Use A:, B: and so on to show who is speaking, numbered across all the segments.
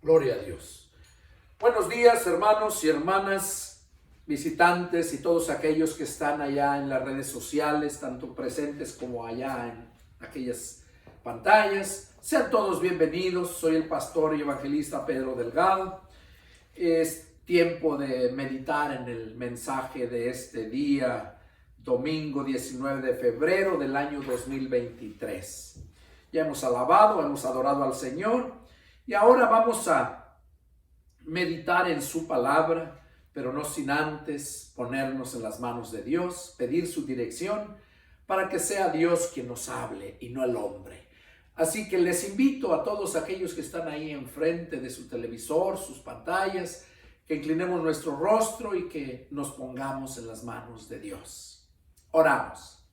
A: Gloria a Dios. Buenos días, hermanos y hermanas, visitantes y todos aquellos que están allá en las redes sociales, tanto presentes como allá en aquellas pantallas. Sean todos bienvenidos. Soy el pastor y evangelista Pedro Delgado. Es tiempo de meditar en el mensaje de este día, domingo 19 de febrero del año 2023. Ya hemos alabado, hemos adorado al Señor y ahora vamos a meditar en su palabra, pero no sin antes ponernos en las manos de Dios, pedir su dirección para que sea Dios quien nos hable y no el hombre. Así que les invito a todos aquellos que están ahí enfrente de su televisor, sus pantallas, que inclinemos nuestro rostro y que nos pongamos en las manos de Dios. Oramos.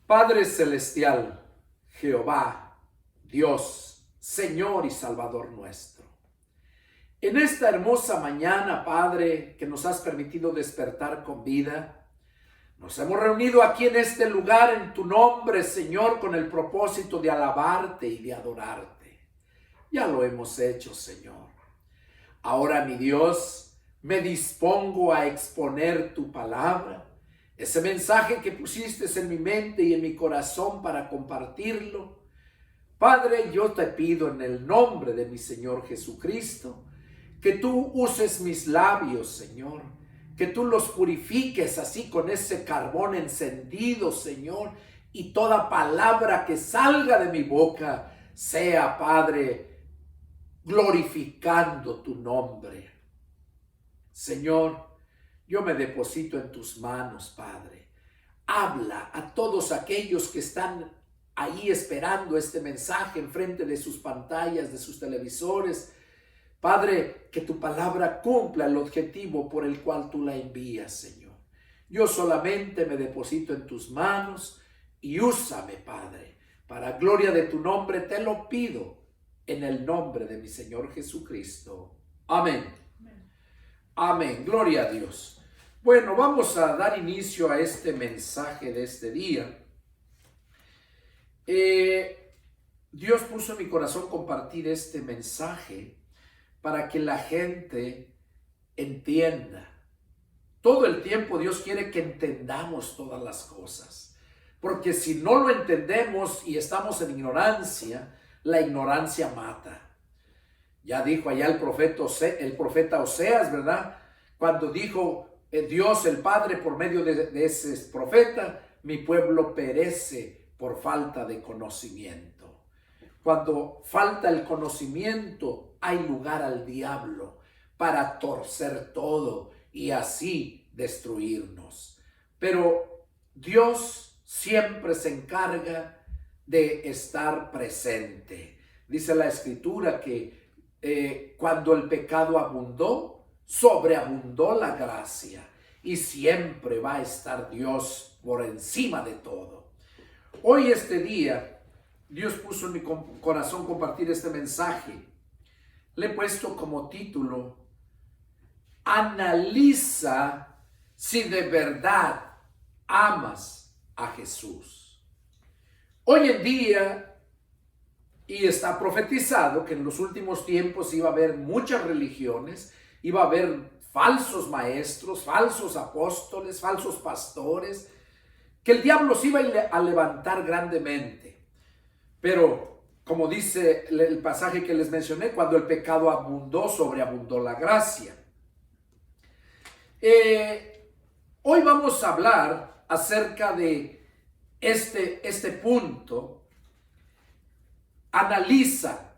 A: Padre celestial, Jehová, Dios, Señor y Salvador nuestro. En esta hermosa mañana, Padre, que nos has permitido despertar con vida, nos hemos reunido aquí en este lugar en tu nombre, Señor, con el propósito de alabarte y de adorarte. Ya lo hemos hecho, Señor. Ahora, mi Dios, me dispongo a exponer tu palabra, ese mensaje que pusiste en mi mente y en mi corazón para compartirlo. Padre, yo te pido en el nombre de mi Señor Jesucristo, que tú uses mis labios, Señor, que tú los purifiques así con ese carbón encendido, Señor, y toda palabra que salga de mi boca sea, Padre, glorificando tu nombre. Señor, yo me deposito en tus manos, Padre. Habla a todos aquellos que están ahí esperando este mensaje enfrente de sus pantallas, de sus televisores. Padre, que tu palabra cumpla el objetivo por el cual tú la envías, Señor. Yo solamente me deposito en tus manos y úsame, Padre, para gloria de tu nombre te lo pido en el nombre de mi Señor Jesucristo. Amén. Amén. Amén. Gloria a Dios. Bueno, vamos a dar inicio a este mensaje de este día. Dios puso en mi corazón compartir este mensaje para que la gente entienda. Todo el tiempo Dios quiere que entendamos todas las cosas, porque si no lo entendemos y estamos en ignorancia, la ignorancia mata. Ya dijo allá el profeta Oseas, ¿verdad? Cuando dijo Dios el Padre por medio de ese profeta, mi pueblo perece por falta de conocimiento. Cuando falta el conocimiento, hay lugar al diablo para torcer todo y así destruirnos. Pero Dios siempre se encarga de estar presente. Dice la Escritura que cuando el pecado abundó, sobreabundó la gracia, y siempre va a estar Dios por encima de todo. Hoy, este día, Dios puso en mi corazón compartir este mensaje. Le he puesto como título: analiza si de verdad amas a Jesús. Hoy en día, y está profetizado que en los últimos tiempos iba a haber muchas religiones, iba a haber falsos maestros, falsos apóstoles, falsos pastores, que el diablo se iba a levantar grandemente. Pero, como dice el pasaje que les mencioné, cuando el pecado abundó, sobreabundó la gracia. Hoy vamos a hablar acerca de este punto. Analiza.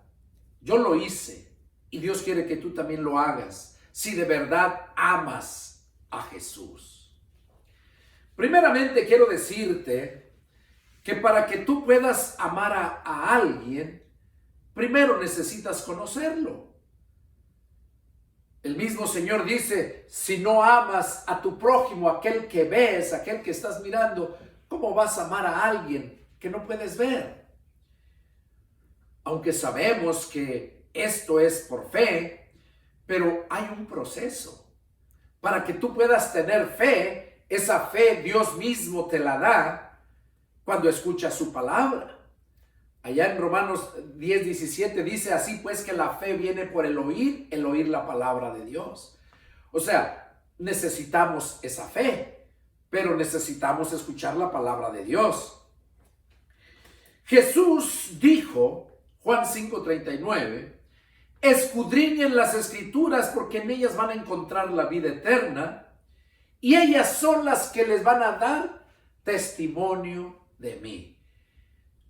A: Yo lo hice y Dios quiere que tú también lo hagas, si de verdad amas a Jesús. Primeramente quiero decirte que para que tú puedas amar a alguien, primero necesitas conocerlo. El mismo Señor dice: si no amas a tu prójimo, aquel que ves, aquel que estás mirando, ¿cómo vas a amar a alguien que no puedes ver? Aunque sabemos que esto es por fe, pero hay un proceso. Para que tú puedas tener fe, esa fe Dios mismo te la da cuando escuchas su palabra. Allá en Romanos 10:17 dice, así pues que la fe viene por el oír la palabra de Dios. O sea, necesitamos esa fe, pero necesitamos escuchar la palabra de Dios. Jesús dijo, Juan 5:39, escudriñen las escrituras porque en ellas van a encontrar la vida eterna y ellas son las que les van a dar testimonio de mí.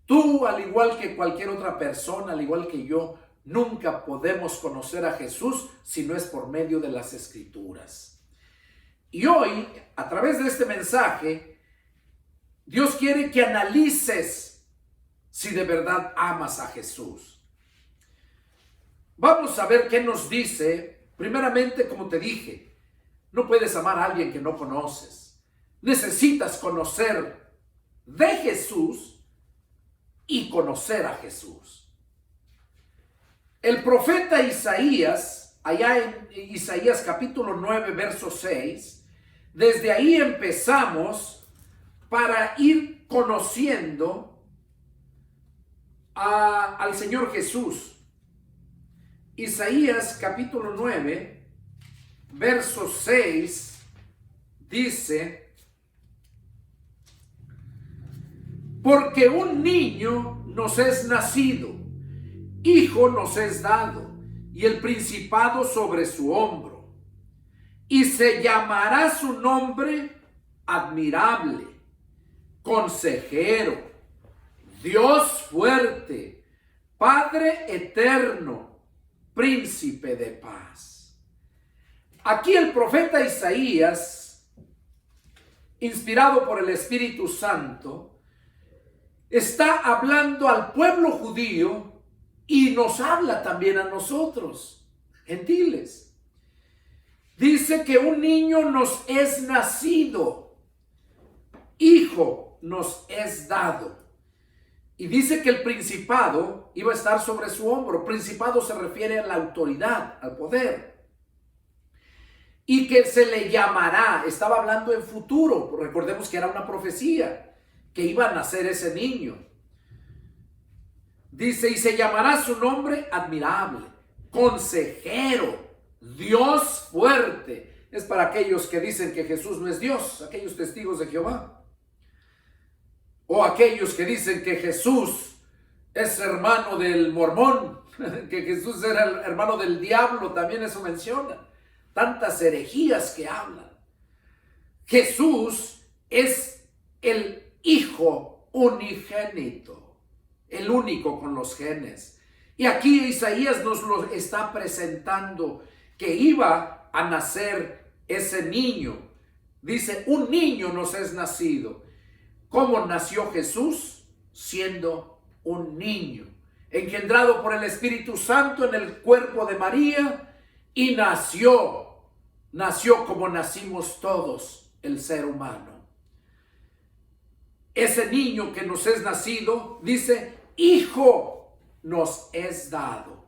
A: Tú, al igual que cualquier otra persona, al igual que yo, nunca podemos conocer a Jesús si no es por medio de las escrituras. Y hoy, a través de este mensaje, Dios quiere que analices si de verdad amas a Jesús. Vamos a ver qué nos dice. Primeramente, como te dije, no puedes amar a alguien que no conoces. Necesitas conocer de Jesús y conocer a Jesús. El profeta Isaías, allá en Isaías capítulo 9, verso 6, desde ahí empezamos para ir conociendo al Señor Jesús. Isaías capítulo 9, verso 6, dice, porque un niño nos es nacido, hijo nos es dado, y el principado sobre su hombro, y se llamará su nombre admirable, consejero, Dios fuerte, Padre eterno, príncipe de paz. Aquí el profeta Isaías, inspirado por el Espíritu Santo, está hablando al pueblo judío y nos habla también a nosotros, gentiles. Dice que un niño nos es nacido, hijo nos es dado. Y dice que el principado iba a estar sobre su hombro. Principado se refiere a la autoridad, al poder. Y que se le llamará, estaba hablando en futuro, recordemos que era una profecía, que iba a nacer ese niño. Dice, y se llamará su nombre admirable, consejero, Dios fuerte. Es para aquellos que dicen que Jesús no es Dios, aquellos testigos de Jehová. O aquellos que dicen que Jesús es hermano del mormón, que Jesús era hermano del diablo, también eso menciona. Tantas herejías que hablan. Jesús es el Hijo unigénito, el único con los genes. Y aquí Isaías nos lo está presentando, que iba a nacer ese niño. Dice, un niño nos es nacido. ¿Cómo nació Jesús? Siendo un niño, engendrado por el Espíritu Santo en el cuerpo de María, y nació como nacimos todos, el ser humano. Ese niño que nos es nacido, dice, hijo nos es dado.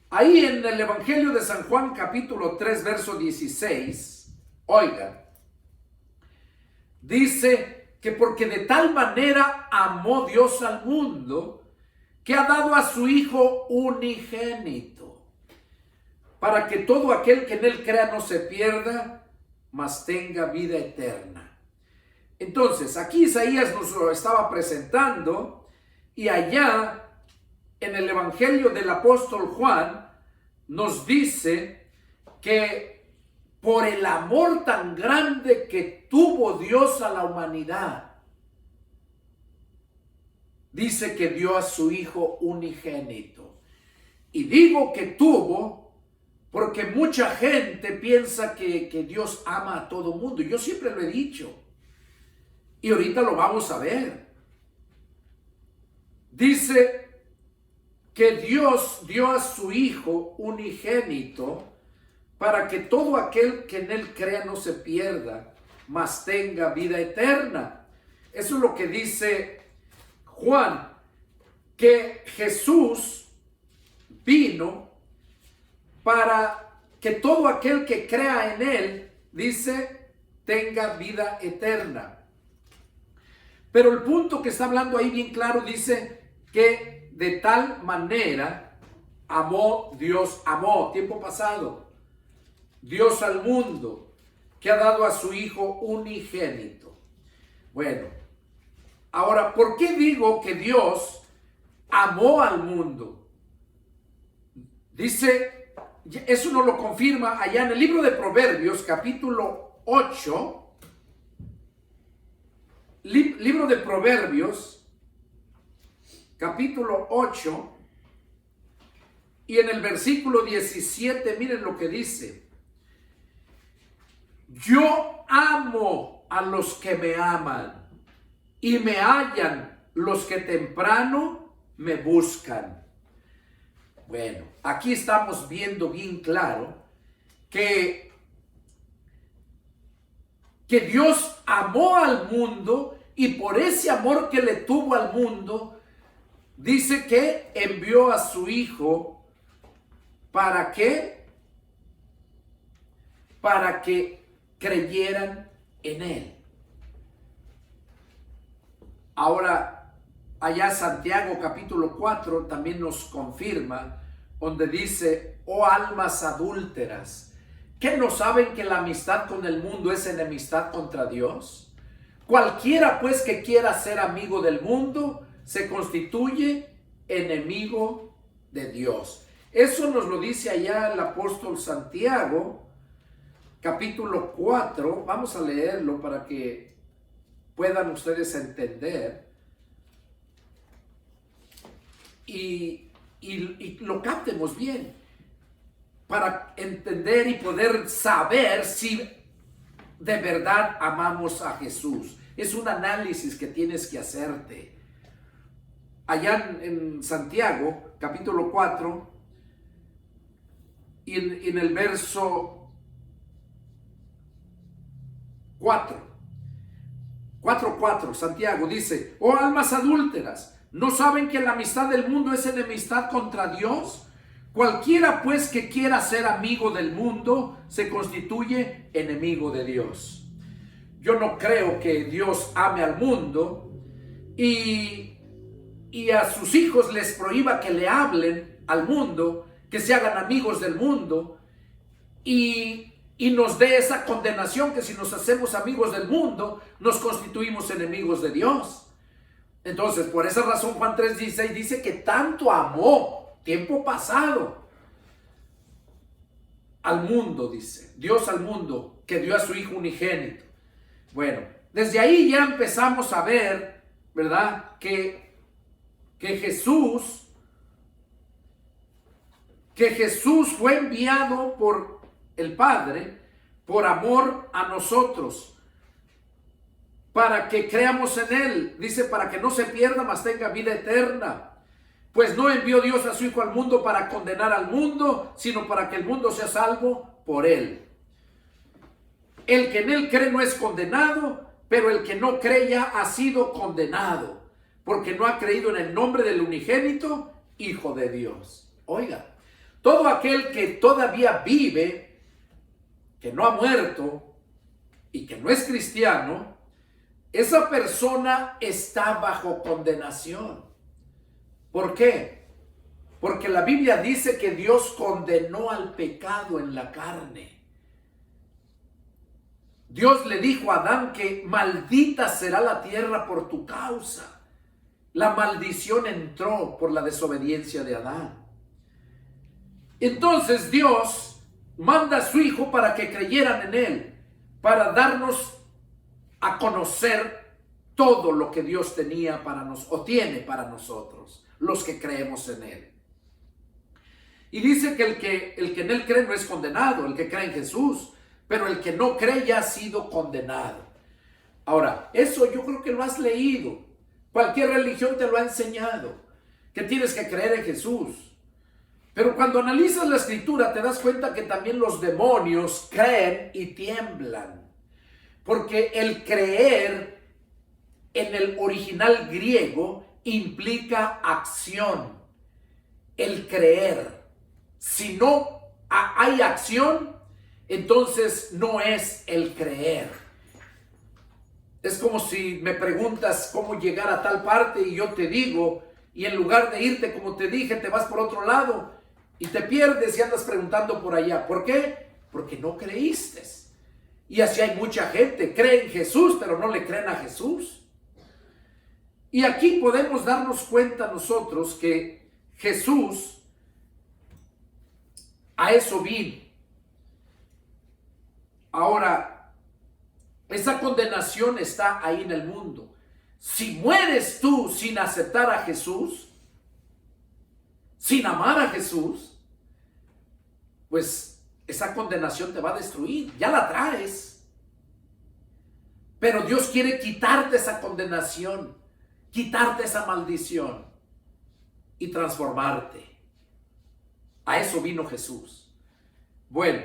A: Ahí en el Evangelio de San Juan, capítulo 3, verso 16, oigan, dice que porque de tal manera amó Dios al mundo, que ha dado a su Hijo unigénito, para que todo aquel que en él crea no se pierda, mas tenga vida eterna. Entonces, aquí Isaías nos lo estaba presentando, y allá en el Evangelio del apóstol Juan nos dice que por el amor tan grande que tuvo Dios a la humanidad, dice que dio a su Hijo unigénito. Y digo que tuvo porque mucha gente piensa que Dios ama a todo mundo. Yo siempre lo he dicho. Y ahorita lo vamos a ver. Dice que Dios dio a su Hijo unigénito para que todo aquel que en él crea no se pierda, mas tenga vida eterna. Eso es lo que dice Juan, que Jesús vino para que todo aquel que crea en él, dice, tenga vida eterna. Pero el punto que está hablando ahí bien claro dice que de tal manera amó Dios, amó, tiempo pasado, Dios al mundo, que ha dado a su Hijo unigénito. Bueno, ahora, ¿por qué digo que Dios amó al mundo? Dice, eso nos lo confirma allá en el libro de Proverbios, capítulo 8, libro de Proverbios, capítulo 8, y en el versículo 17, miren lo que dice. Yo amo a los que me aman, y me hallan los que temprano me buscan. Bueno, aquí estamos viendo bien claro que Dios amó al mundo, y por ese amor que le tuvo al mundo, dice que envió a su Hijo. ¿Para qué? Para que creyeran en Él. Ahora, allá Santiago capítulo 4 también nos confirma, donde dice, oh almas adúlteras, ¿qué no saben que la amistad con el mundo es enemistad contra Dios? Cualquiera pues que quiera ser amigo del mundo, se constituye enemigo de Dios. Eso nos lo dice allá el apóstol Santiago, capítulo 4. Vamos a leerlo para que puedan ustedes entender y lo captemos bien, para entender y poder saber si de verdad amamos a Jesús. Es un análisis que tienes que hacerte. Allá en Santiago, capítulo 4, y en el verso 4:4, Santiago dice, oh almas adúlteras, ¿no saben que la amistad del mundo es enemistad contra Dios? Cualquiera pues que quiera ser amigo del mundo se constituye enemigo de Dios. Yo no creo que Dios ame al mundo y a sus hijos les prohíba que le hablen al mundo, que se hagan amigos del mundo y nos dé esa condenación que si nos hacemos amigos del mundo nos constituimos enemigos de Dios. Entonces, por esa razón Juan 3:16 dice que tanto amó, tiempo pasado, al mundo, dice, Dios al mundo, que dio a su Hijo unigénito. Bueno, desde ahí ya empezamos a ver, ¿verdad? Que Jesús fue enviado por el Padre por amor a nosotros, para que creamos en Él. Dice, para que no se pierda, mas tenga vida eterna. Pues no envió Dios a su Hijo al mundo para condenar al mundo, sino para que el mundo sea salvo por Él. El que en Él cree no es condenado, pero el que no cree ya ha sido condenado, porque no ha creído en el nombre del unigénito Hijo de Dios. Oiga, todo aquel que todavía vive, que no ha muerto y que no es cristiano, esa persona está bajo condenación. ¿Por qué? Porque la Biblia dice que Dios condenó al pecado en la carne. Dios le dijo a Adán que maldita será la tierra por tu causa. La maldición entró por la desobediencia de Adán. Entonces Dios manda a su Hijo para que creyeran en Él, para darnos a conocer todo lo que Dios tenía para nosotros, o tiene para nosotros, los que creemos en Él. Y dice que el que en Él cree no es condenado, el que cree en Jesús, pero el que no cree ya ha sido condenado. Ahora, eso yo creo que lo has leído. Cualquier religión te lo ha enseñado, que tienes que creer en Jesús. Pero cuando analizas la Escritura te das cuenta que también los demonios creen y tiemblan. Porque el creer en el original griego implica acción. El creer. Si no hay acción, entonces no es el creer. Es como si me preguntas cómo llegar a tal parte y yo te digo y en lugar de irte, como te dije, te vas por otro lado y te pierdes y andas preguntando por allá. ¿Por qué? Porque no creíste. Y así hay mucha gente, cree en Jesús, pero no le creen a Jesús. Y aquí podemos darnos cuenta nosotros que Jesús a eso vino. Ahora, esa condenación está ahí en el mundo. Si mueres tú sin aceptar a Jesús, sin amar a Jesús, pues esa condenación te va a destruir. Ya la traes. Pero Dios quiere quitarte esa condenación, quitarte esa maldición y transformarte. A eso vino Jesús. Bueno,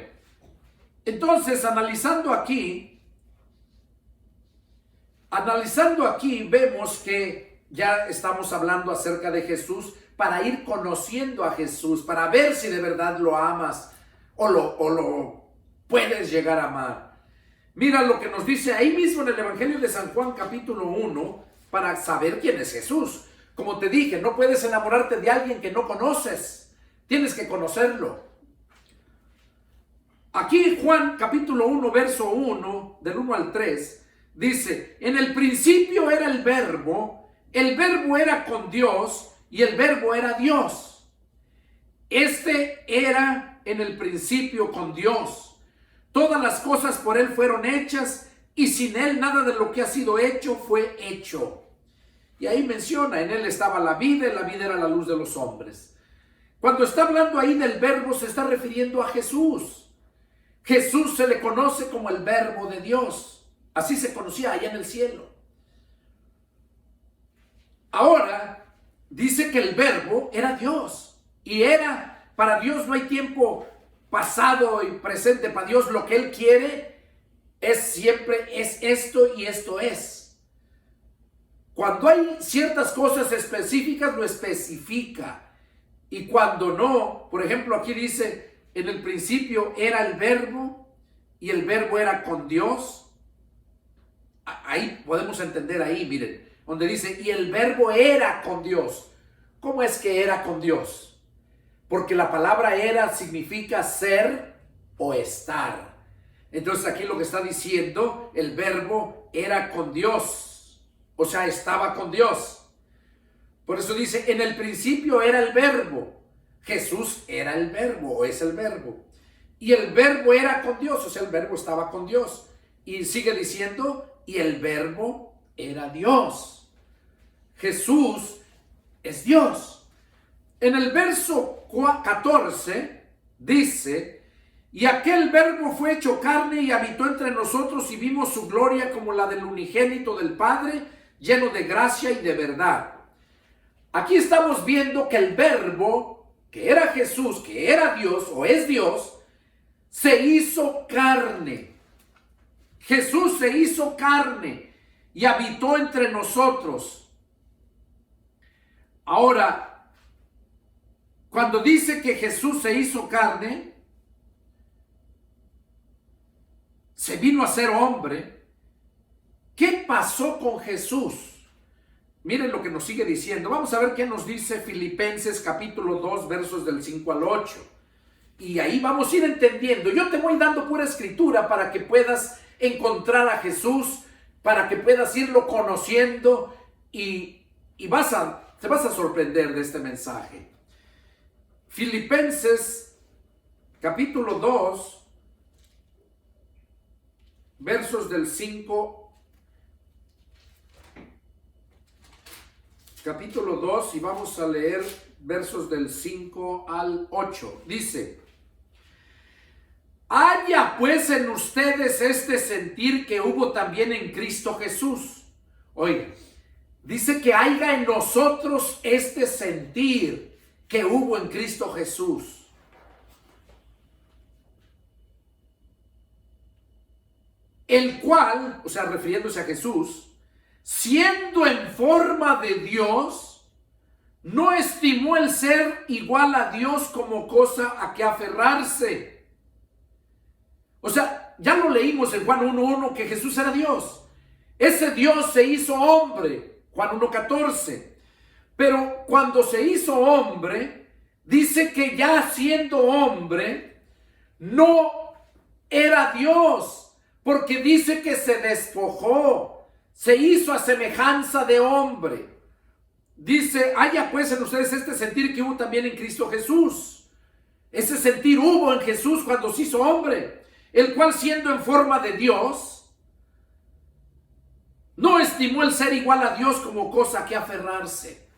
A: entonces analizando aquí vemos que ya estamos hablando acerca de Jesús para ir conociendo a Jesús, para ver si de verdad lo amas o lo puedes llegar a amar. Mira lo que nos dice ahí mismo en el Evangelio de San Juan capítulo 1 para saber quién es Jesús. Como te dije, no puedes enamorarte de alguien que no conoces, tienes que conocerlo. Aquí Juan capítulo 1 verso 1 del 1 al 3 dice: en el principio era el verbo era con Dios y el verbo era Dios. Este era en el principio con Dios. Todas las cosas por él fueron hechas y sin él nada de lo que ha sido hecho fue hecho. Y ahí menciona, en él estaba la vida y la vida era la luz de los hombres. Cuando está hablando ahí del verbo se está refiriendo a Jesús. Jesús se le conoce como el verbo de Dios. Así se conocía allá en el cielo. Ahora dice que el verbo era Dios. Y para Dios no hay tiempo pasado y presente. Para Dios lo que Él quiere es siempre es esto y esto es. Cuando hay ciertas cosas específicas lo especifica. Y cuando no, por ejemplo aquí dice, en el principio era el verbo y el verbo era con Dios. Ahí podemos entender ahí, miren, donde dice, y el verbo era con Dios. ¿Cómo es que era con Dios? Porque la palabra era significa ser o estar. Entonces aquí lo que está diciendo, el verbo era con Dios. O sea, estaba con Dios. Por eso dice, en el principio era el verbo. Jesús era el verbo o es el verbo. Y el verbo era con Dios, o sea, el verbo estaba con Dios. Y sigue diciendo, y el verbo era Dios. Jesús es Dios. En el verso 14 dice, y aquel verbo fue hecho carne y habitó entre nosotros y vimos su gloria como la del unigénito del Padre, lleno de gracia y de verdad. Aquí estamos viendo que el verbo, que era Jesús, que era Dios o es Dios, se hizo carne. Jesús se hizo carne y habitó entre nosotros. Ahora, cuando dice que Jesús se hizo carne, se vino a ser hombre, ¿qué pasó con Jesús? Miren lo que nos sigue diciendo. Vamos a ver qué nos dice Filipenses capítulo 2, versos del 5 al 8. Y ahí vamos a ir entendiendo. Yo te voy dando pura escritura para que puedas encontrar a Jesús, para que puedas irlo conociendo y te vas a sorprender de este mensaje. Filipenses capítulo 2, versos del 5. Capítulo 2 y vamos a leer versos del 5 al 8. Dice: haya pues en ustedes este sentir que hubo también en Cristo Jesús. Oiga, dice que haya en nosotros este sentir que hubo en Cristo Jesús. El cual, o sea, refiriéndose a Jesús, siendo en forma de Dios, no estimó el ser igual a Dios como cosa a que aferrarse. O sea, ya lo leímos en Juan 1:1 que Jesús era Dios. Ese Dios se hizo hombre, Juan 1:14. Pero cuando se hizo hombre, dice que ya siendo hombre, no era Dios, porque dice que se despojó, se hizo a semejanza de hombre. Dice, haya pues en ustedes este sentir que hubo también en Cristo Jesús. Ese sentir hubo en Jesús cuando se hizo hombre, el cual siendo en forma de Dios, no estimó el ser igual a Dios como cosa que aferrarse.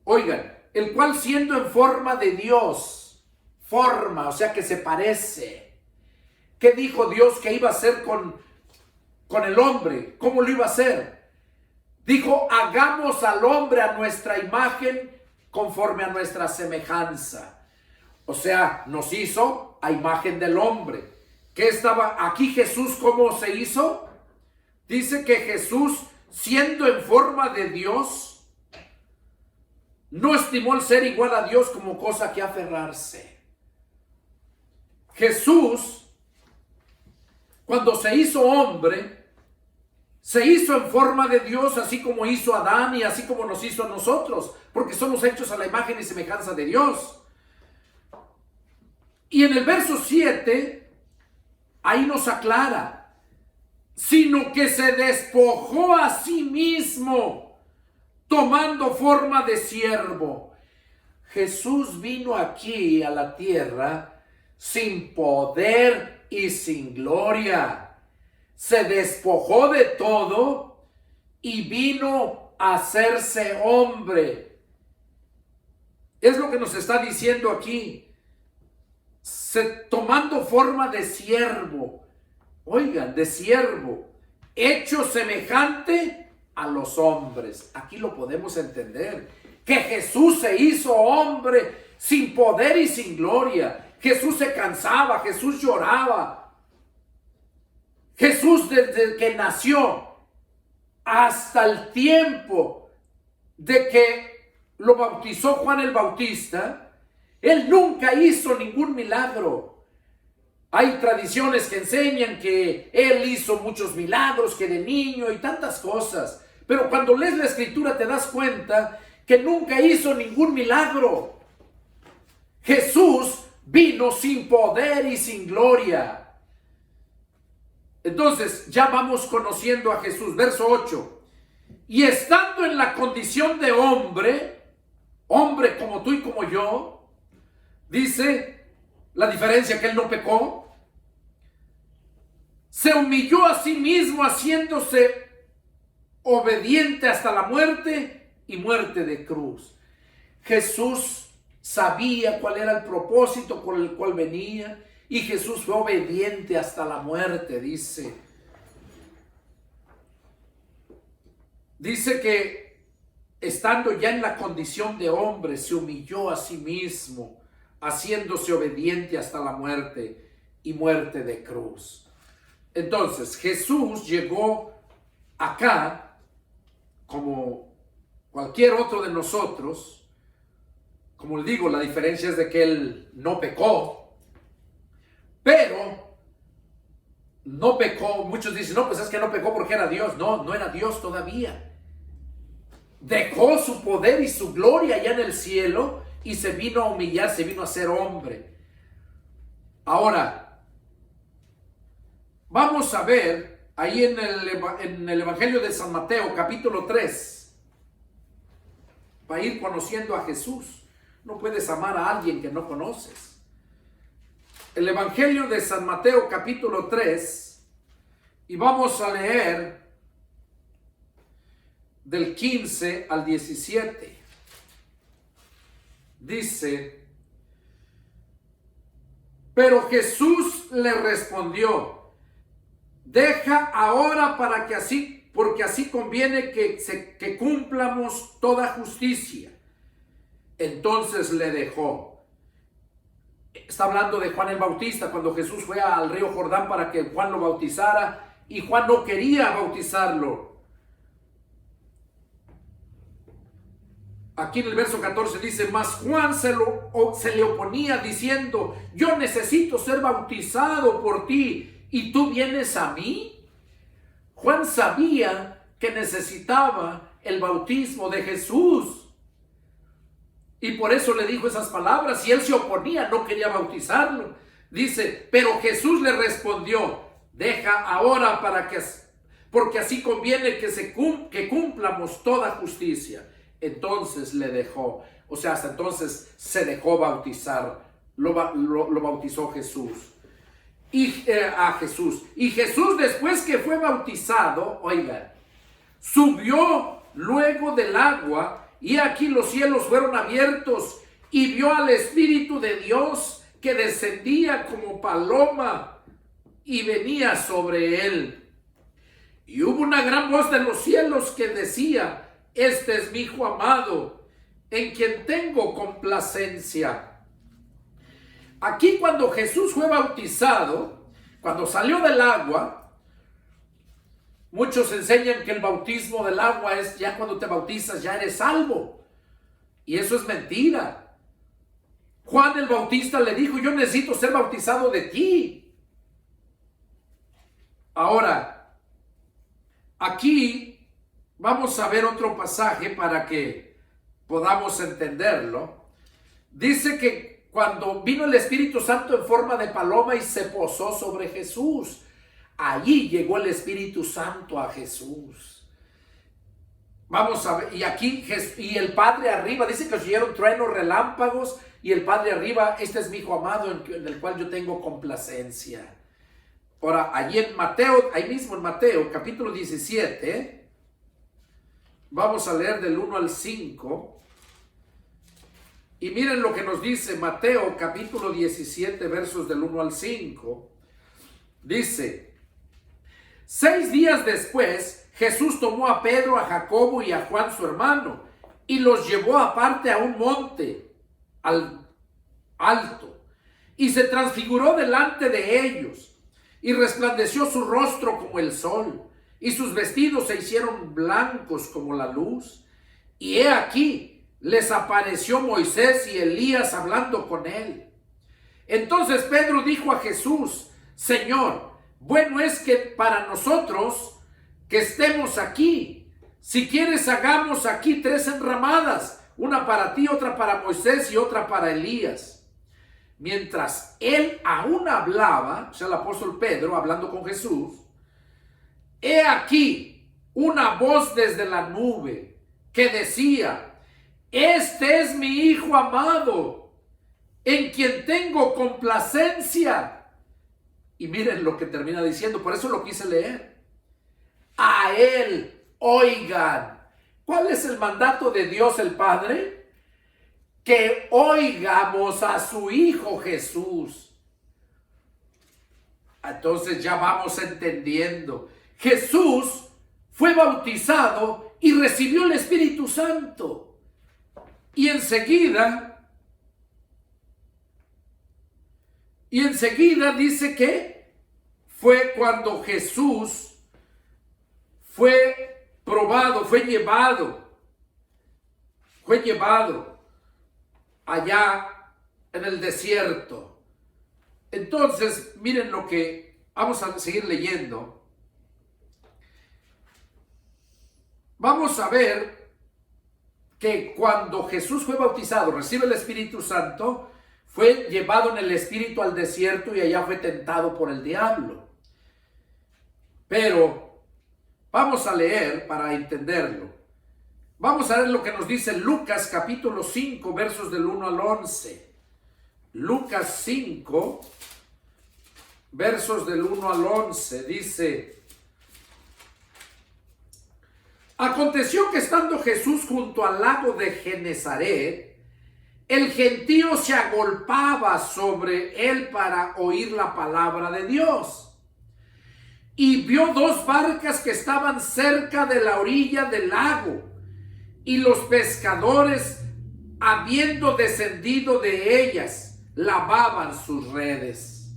A: Oigan, el cual siendo en forma de Dios, forma, o sea que se parece. ¿Qué dijo Dios que iba a hacer con el hombre? ¿Cómo lo iba a hacer? Dijo, hagamos al hombre a nuestra imagen, conforme a nuestra semejanza. O sea, nos hizo a imagen del hombre. ¿Qué estaba aquí Jesús? ¿Cómo se hizo? Dice que Jesús, siendo en forma de Dios, no estimó el ser igual a Dios como cosa que aferrarse. Jesús, cuando se hizo hombre, se hizo en forma de Dios, así como hizo a Adán y así como nos hizo a nosotros, porque somos hechos a la imagen y semejanza de Dios. Y en el verso 7, ahí nos aclara, sino que se despojó a sí mismo, tomando forma de siervo. Jesús vino aquí a la tierra sin poder y sin gloria. Se despojó de todo y vino a hacerse hombre. Es lo que nos está diciendo aquí. Tomando forma de siervo. Oigan, de siervo. Hecho semejante a los hombres. Aquí lo podemos entender. Que Jesús se hizo hombre sin poder y sin gloria. Jesús se cansaba, Jesús lloraba. Jesús desde que nació hasta el tiempo de que lo bautizó Juan el Bautista, él nunca hizo ningún milagro. Hay tradiciones que enseñan que él hizo muchos milagros, que de niño y tantas cosas. Pero cuando lees la escritura te das cuenta que nunca hizo ningún milagro. Jesús vino sin poder y sin gloria. Entonces, ya vamos conociendo a Jesús. Verso 8. Y estando en la condición de hombre, hombre como tú y como yo, dice la diferencia que él no pecó, se humilló a sí mismo haciéndose obediente hasta la muerte y muerte de cruz. Jesús sabía cuál era el propósito por el cual venía. Y Jesús fue obediente hasta la muerte, dice. Dice que estando ya en la condición de hombre, se humilló a sí mismo, haciéndose obediente hasta la muerte y muerte de cruz. Entonces, Jesús llegó acá, como cualquier otro de nosotros. Como le digo, la diferencia es de que él no pecó. Pero no pecó. Muchos dicen, no, pues es que no pecó porque era Dios. No, no era Dios todavía. Dejó su poder y su gloria allá en el cielo y se vino a humillar, se vino a ser hombre. Ahora, vamos a ver ahí en el Evangelio de San Mateo, capítulo 3, para ir conociendo a Jesús. No puedes amar a alguien que no conoces. El Evangelio de San Mateo capítulo 3 y vamos a leer del 15 al 17. Dice, pero Jesús le respondió, deja ahora para que así, porque así conviene que cumplamos toda justicia. Entonces le dejó. Está hablando de Juan el Bautista, cuando Jesús fue al río Jordán para que Juan lo bautizara y Juan no quería bautizarlo. Aquí en el verso 14 dice, mas Juan se le oponía diciendo, yo necesito ser bautizado por ti y tú vienes a mí. Juan sabía que necesitaba el bautismo de Jesús. Y por eso le dijo esas palabras, y él se oponía, no quería bautizarlo. Dice, pero Jesús le respondió, deja ahora porque así conviene que cumplamos toda justicia. Entonces le dejó, o sea, hasta entonces se dejó bautizar, lo bautizó Jesús. A Jesús. Y Jesús, después que fue bautizado, oigan, subió luego del agua, y aquí los cielos fueron abiertos, y vio al Espíritu de Dios que descendía como paloma y venía sobre él. Y hubo una gran voz de los cielos que decía, este es mi Hijo amado, en quien tengo complacencia. Aquí cuando Jesús fue bautizado, cuando salió del agua, muchos enseñan que el bautismo del agua es ya cuando te bautizas ya eres salvo. Y eso es mentira. Juan el Bautista le dijo, yo necesito ser bautizado de ti. Ahora, aquí vamos a ver otro pasaje para que podamos entenderlo. Dice que cuando vino el Espíritu Santo en forma de paloma y se posó sobre Jesús, allí llegó el Espíritu Santo a Jesús. Vamos a ver, y aquí, y el Padre arriba, dice que oyeron truenos, relámpagos, y el Padre arriba, este es mi Hijo amado en el cual yo tengo complacencia. Ahora, allí en Mateo, ahí mismo en Mateo, capítulo 17, vamos a leer del 1 al 5, y miren lo que nos dice Mateo, capítulo 17, versos del 1 al 5, dice, 6 días después, Jesús tomó a Pedro, a Jacobo y a Juan su hermano, y los llevó aparte a un monte alto, y se transfiguró delante de ellos, y resplandeció su rostro como el sol, y sus vestidos se hicieron blancos como la luz. Y he aquí, les apareció Moisés y Elías hablando con él. Entonces Pedro dijo a Jesús, Señor, bueno es que para nosotros que estemos aquí. Si quieres, hagamos aquí 3 enramadas, una para ti, otra para Moisés y otra para Elías. Mientras él aún hablaba, o sea, el apóstol Pedro hablando con Jesús, he aquí una voz desde la nube que decía, este es mi Hijo amado, en quien tengo complacencia. Y miren lo que termina diciendo, por eso lo quise leer. A él oigan. ¿Cuál es el mandato de Dios el Padre? Que oigamos a su Hijo Jesús. Entonces ya vamos entendiendo. Jesús fue bautizado y recibió el Espíritu Santo. Y enseguida dice que fue cuando Jesús fue probado, fue llevado allá en el desierto. Entonces, miren lo que vamos a seguir leyendo. Vamos a ver que cuando Jesús fue bautizado, recibe el Espíritu Santo, fue llevado en el Espíritu al desierto y allá fue tentado por el diablo. Pero vamos a leer para entenderlo. Vamos a ver lo que nos dice Lucas capítulo 5, versos del 1 al 11. Lucas 5, versos del 1 al 11, dice: Aconteció que estando Jesús junto al lago de Genezaret, el gentío se agolpaba sobre él para oír la palabra de Dios. Y vio 2 barcas que estaban cerca de la orilla del lago, y los pescadores, habiendo descendido de ellas, lavaban sus redes.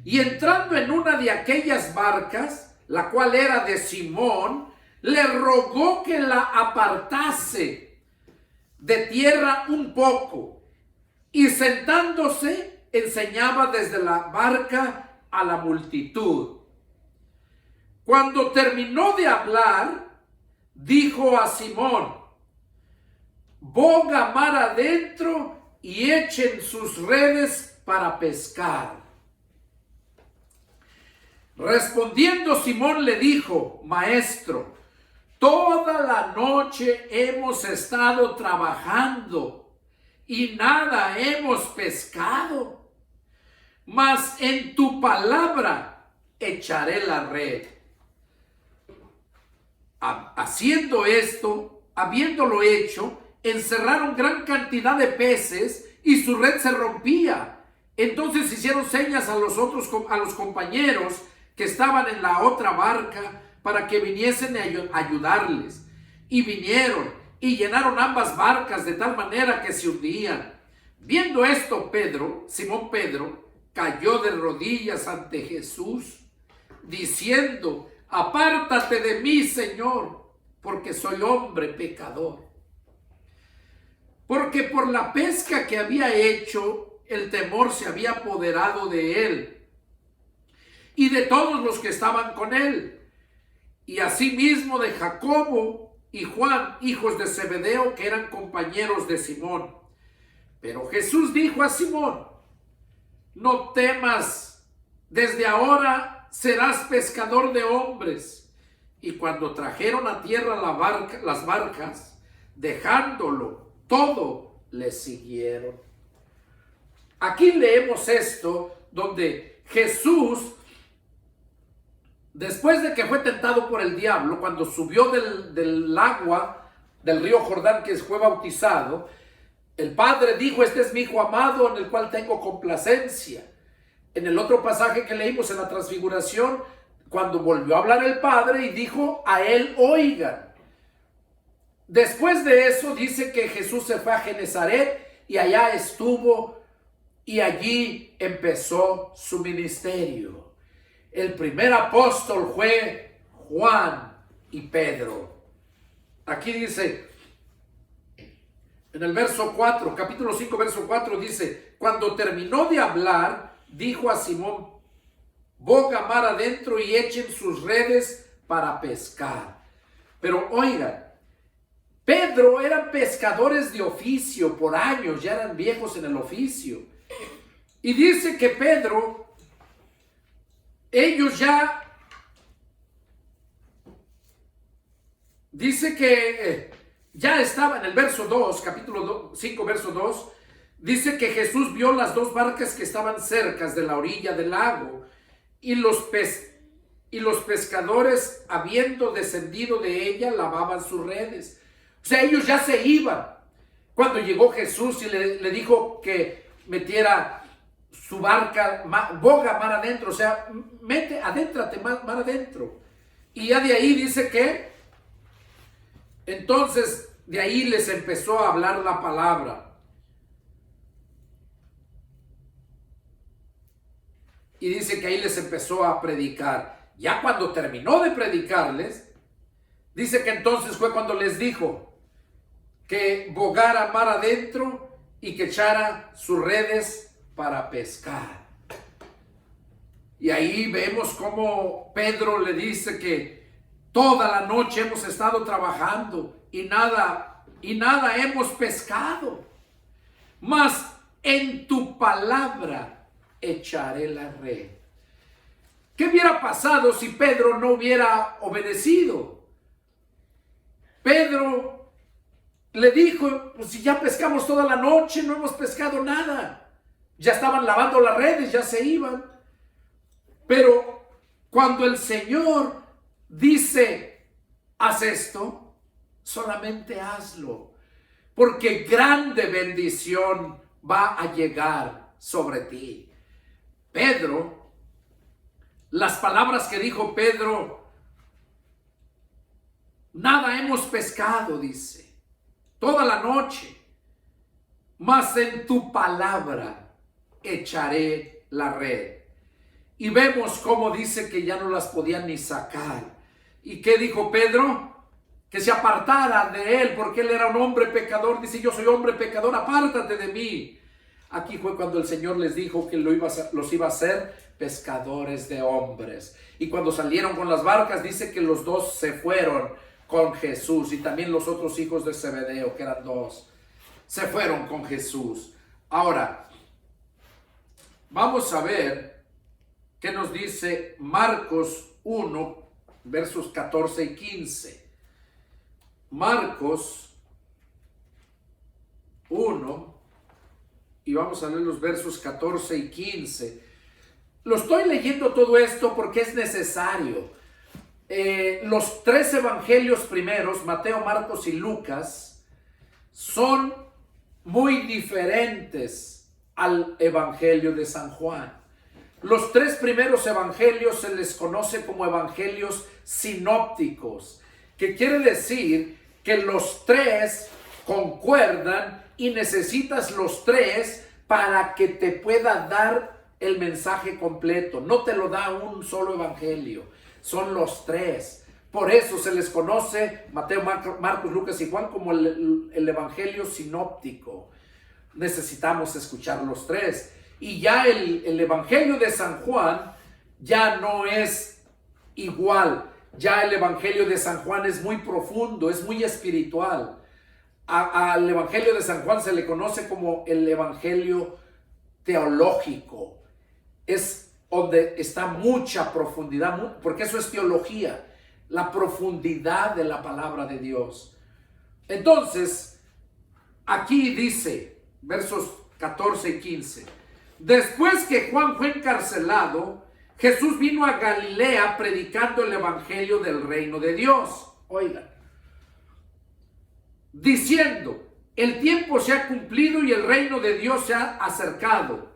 A: Y entrando en una de aquellas barcas, la cual era de Simón, le rogó que la apartase de tierra un poco, y sentándose enseñaba desde la barca a la multitud. Cuando terminó de hablar, dijo a Simón: boga mar adentro y echen sus redes para pescar. Respondiendo Simón le dijo: Maestro, toda la noche hemos estado trabajando y nada hemos pescado, mas en tu palabra echaré la red. Haciendo esto, habiéndolo hecho, encerraron gran cantidad de peces y su red se rompía. Entonces hicieron señas a los compañeros que estaban en la otra barca para que viniesen a ayudarles. Y vinieron y llenaron ambas barcas de tal manera que se hundían. Viendo esto, Simón Pedro, cayó de rodillas ante Jesús, diciendo: Apártate de mí, Señor, porque soy hombre pecador. Porque por la pesca que había hecho, el temor se había apoderado de él y de todos los que estaban con él, y asimismo de Jacobo y Juan, hijos de Zebedeo, que eran compañeros de Simón. Pero Jesús dijo a Simón: No temas, desde ahora serás pescador de hombres. Y cuando trajeron a tierra las barcas, dejándolo todo, le siguieron. Aquí leemos esto donde Jesús, después de que fue tentado por el diablo, cuando subió del agua del río Jordán, que fue bautizado, el Padre dijo: Este es mi Hijo amado, en el cual tengo complacencia. En el otro pasaje que leímos en la transfiguración, cuando volvió a hablar el Padre y dijo: a él oigan. Después de eso dice que Jesús se fue a Genezaret y allá estuvo, y allí empezó su ministerio. El primer apóstol fue Juan y Pedro. Aquí dice, en el verso 4, capítulo 5, verso 4, dice: Cuando terminó de hablar, dijo a Simón: Boga mar adentro y echen sus redes para pescar. Pero oigan, Pedro eran pescadores de oficio por años, ya eran viejos en el oficio. Y dice que Pedro, ellos ya, dice que ya estaba en el verso 2, capítulo 5, verso 2, dice que Jesús vio las dos barcas que estaban cerca de la orilla del lago, y los pescadores, habiendo descendido de ella, lavaban sus redes. O sea, ellos ya se iban. Cuando llegó Jesús y le dijo que metiera su barca, boga mar adentro, o sea, adéntrate mar adentro. Y ya de ahí dice que, entonces, de ahí les empezó a hablar la palabra. Y dice que ahí les empezó a predicar. Ya cuando terminó de predicarles, dice que entonces fue cuando les dijo que bogara mar adentro y que echara sus redes para pescar. Y ahí vemos cómo Pedro le dice que toda la noche hemos estado trabajando y nada hemos pescado. Mas en tu palabra echaré la red. ¿Qué hubiera pasado si Pedro no hubiera obedecido? Pedro le dijo: pues si ya pescamos toda la noche, no hemos pescado nada. Ya estaban lavando las redes, ya se iban. Pero cuando el Señor dice: haz esto, solamente hazlo, porque grande bendición va a llegar sobre ti. Pedro, las palabras que dijo Pedro: nada hemos pescado, dice, toda la noche, mas en tu palabra echaré la red. Y vemos cómo dice que ya no las podían ni sacar. ¿Y qué dijo Pedro? Que se apartara de él, porque él era un hombre pecador. Dice: yo soy hombre pecador, apártate de mí. Aquí fue cuando el Señor les dijo que los iba a hacer pescadores de hombres. Y cuando salieron con las barcas, dice que los dos se fueron con Jesús, y también los otros hijos de Zebedeo, que eran dos. se fueron con Jesús. Ahora, vamos a ver qué nos dice Marcos 1, versos 14 y 15. Marcos 1, y vamos a leer los versos 14 y 15. Lo estoy leyendo todo esto porque es necesario. Los tres evangelios primeros, Mateo, Marcos y Lucas, son muy diferentes al evangelio de San Juan. Los tres primeros evangelios se les conoce como evangelios sinópticos, que quiere decir que los tres concuerdan y necesitas los tres para que te pueda dar el mensaje completo. No te lo da un solo evangelio, son los tres. Por eso se les conoce Mateo, Marcos, Lucas y Juan como el evangelio sinóptico. Necesitamos escuchar los tres. Y ya el evangelio de San Juan ya no es igual. Ya el evangelio de San Juan es muy profundo, es muy espiritual. Al evangelio de San Juan se le conoce como el evangelio teológico. Es donde está mucha profundidad, porque eso es teología, la profundidad de la palabra de Dios. Entonces, aquí dice, versos 14 y 15, después que Juan fue encarcelado, Jesús vino a Galilea predicando el evangelio del reino de Dios. Oigan, diciendo, el tiempo se ha cumplido y el reino de Dios se ha acercado.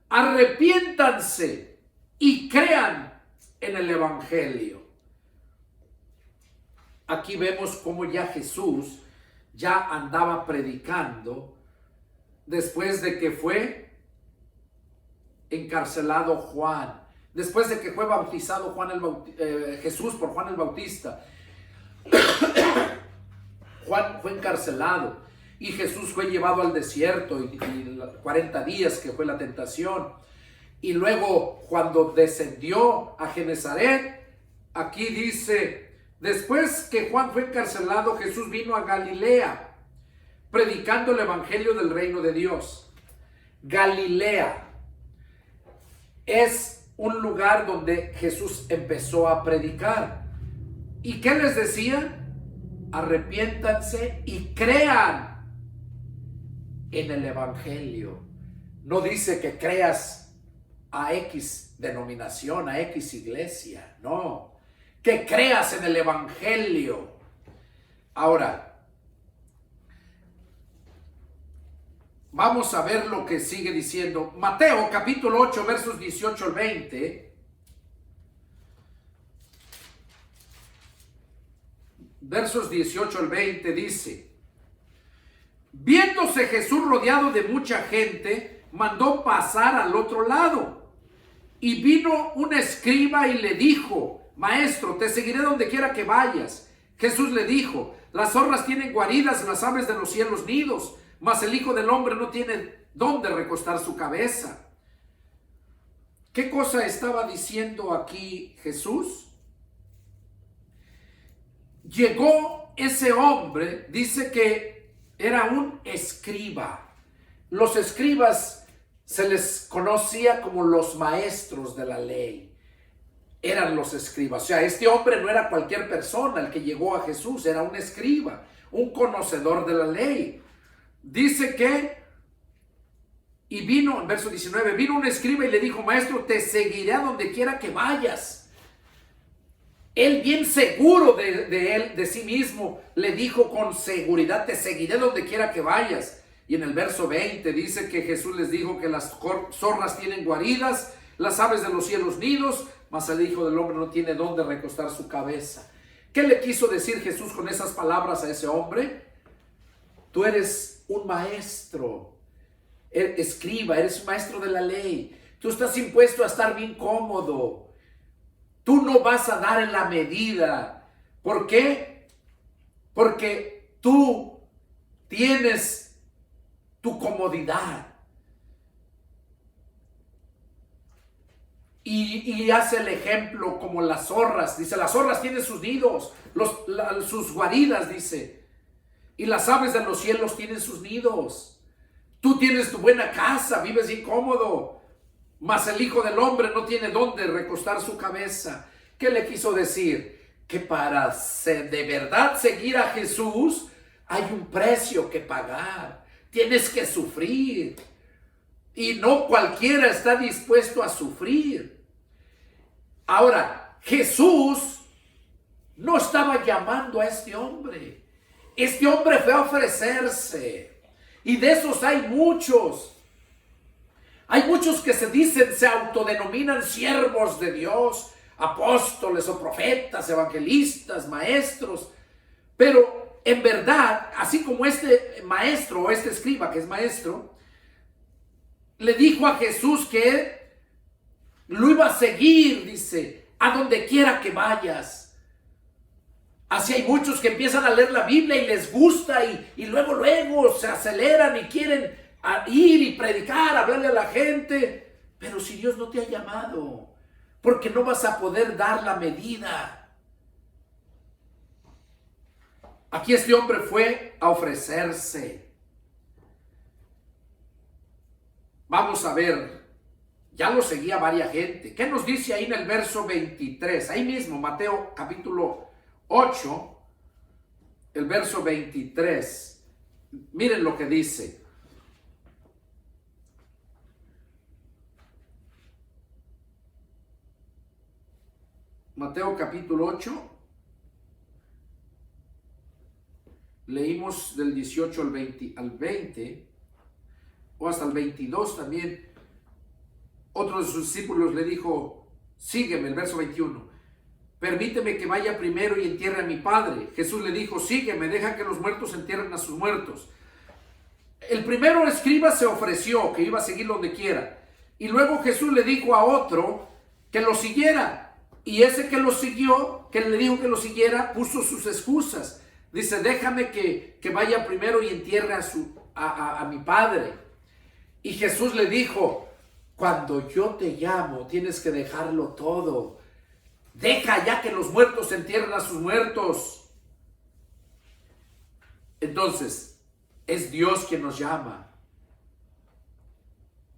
A: Arrepiéntanse y crean en el evangelio. Aquí vemos cómo ya Jesús ya andaba predicando después de que fue encarcelado Juan, después de que fue bautizado Jesús por Juan el Bautista. Juan fue encarcelado y Jesús fue llevado al desierto y 40 días que fue la tentación. Y luego cuando descendió a Genezaret, aquí dice, después que Juan fue encarcelado, Jesús vino a Galilea predicando el evangelio del reino de Dios. Galilea es un lugar donde Jesús empezó a predicar. ¿Y qué les decía? Arrepiéntanse y crean en el evangelio. No dice que creas a X denominación, a X iglesia, no, que creas en el evangelio. Ahora, vamos a ver lo que sigue diciendo Mateo capítulo 8 versos 18 al 20. Versos 18 al 20 dice, viéndose Jesús rodeado de mucha gente, mandó pasar al otro lado. Y vino un escriba y le dijo, maestro, te seguiré donde quiera que vayas. Jesús le dijo, las zorras tienen guaridas, las aves de los cielos nidos, mas el Hijo del Hombre no tiene dónde recostar su cabeza. ¿Qué cosa estaba diciendo aquí Jesús? Llegó ese hombre, dice que era un escriba. Los escribas se les conocía como los maestros de la ley. Eran los escribas. O sea, este hombre no era cualquier persona el que llegó a Jesús, era un escriba, un conocedor de la ley. Dice que, y vino, en verso 19, vino un escriba y le dijo, maestro, te seguiré a donde quiera que vayas. Él, bien seguro de él, de sí mismo, le dijo con seguridad, te seguiré donde quiera que vayas. Y en el verso 20 dice que Jesús les dijo que las zorras tienen guaridas, las aves de los cielos nidos, mas el Hijo del Hombre no tiene dónde recostar su cabeza. ¿Qué le quiso decir Jesús con esas palabras a ese hombre? Tú eres un maestro, escriba, eres un maestro de la ley. Tú estás impuesto a estar bien cómodo. Tú no vas a dar en la medida. ¿Por qué? Porque tú tienes tu comodidad. Y hace el ejemplo como las zorras. Dice, las zorras tienen sus nidos, sus guaridas, dice. y las aves de los cielos tienen sus nidos. Tú tienes tu buena casa, vives bien cómodo, mas el Hijo del Hombre no tiene dónde recostar su cabeza. ¿Qué le quiso decir? Que para de verdad seguir a Jesús hay un precio que pagar. Tienes que sufrir. Y no cualquiera está dispuesto a sufrir. Ahora, Jesús no estaba llamando a este hombre. Este hombre fue a ofrecerse. Y de esos hay muchos. Hay muchos que se autodenominan siervos de Dios, apóstoles o profetas, evangelistas, maestros. Pero en verdad, así como este maestro o este escriba que es maestro, le dijo a Jesús que lo iba a seguir, dice, a donde quiera que vayas. Así hay muchos que empiezan a leer la Biblia y les gusta y luego se aceleran y quieren ir y predicar, hablarle a la gente. Pero si Dios no te ha llamado, porque no vas a poder dar la medida. Aquí este hombre fue a ofrecerse. Vamos a ver, ya lo seguía varias gente. ¿Qué nos dice ahí en el verso 23? Ahí mismo, Mateo capítulo 8, el verso 23. Miren lo que dice. Mateo capítulo 8. Leímos del 18 al 20, o hasta el 22 también. Otro de sus discípulos le dijo, sígueme, el verso 21. Permíteme que vaya primero y entierre a mi padre. Jesús le dijo, sígueme, deja que los muertos entierren a sus muertos. El primero escriba se ofreció que iba a seguir donde quiera. Y luego Jesús le dijo a otro que lo siguiera. Y ese que lo siguió, que le dijo que lo siguiera, puso sus excusas. Dice, déjame que vaya primero y entierre a mi padre. Y Jesús le dijo, cuando yo te llamo, tienes que dejarlo todo. Deja ya que los muertos entierren a sus muertos. Entonces, es Dios quien nos llama.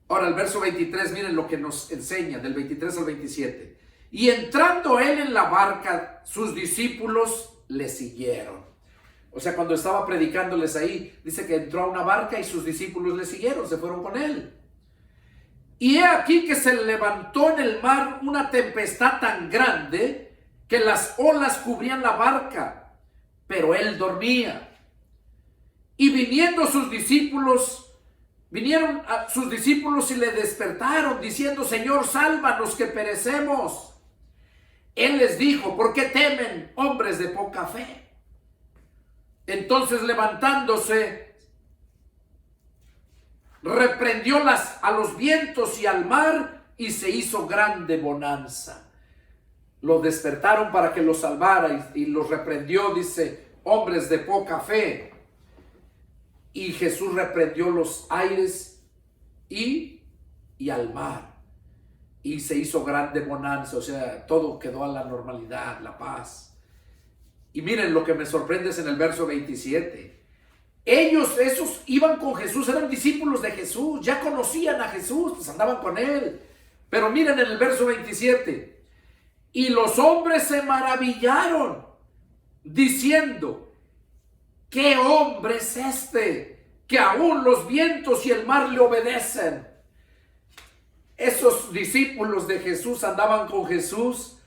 A: Ahora, el verso 23, miren lo que nos enseña, del 23 al 27. Y entrando él en la barca, sus discípulos le siguieron. O sea, cuando estaba predicándoles ahí, dice que entró a una barca y sus discípulos le siguieron, se fueron con él. Y he aquí que se levantó en el mar una tempestad tan grande que las olas cubrían la barca, pero él dormía. Y vinieron sus discípulos y le despertaron diciendo, Señor, sálvanos que perecemos. Él les dijo, ¿por qué temen, hombres de poca fe? Entonces levantándose, reprendió a los vientos y al mar y se hizo grande bonanza. Lo despertaron para que los salvara y los reprendió, dice, hombres de poca fe. Y Jesús reprendió los aires y al mar. Y se hizo grande bonanza, o sea, todo quedó a la normalidad, la paz. Y miren, lo que me sorprende es en el verso 27. Esos iban con Jesús, eran discípulos de Jesús, ya conocían a Jesús, pues andaban con él. Pero miren en el verso 27. Y los hombres se maravillaron, diciendo, ¿qué hombre es este, que aún los vientos y el mar le obedecen? Esos discípulos de Jesús andaban con Jesús,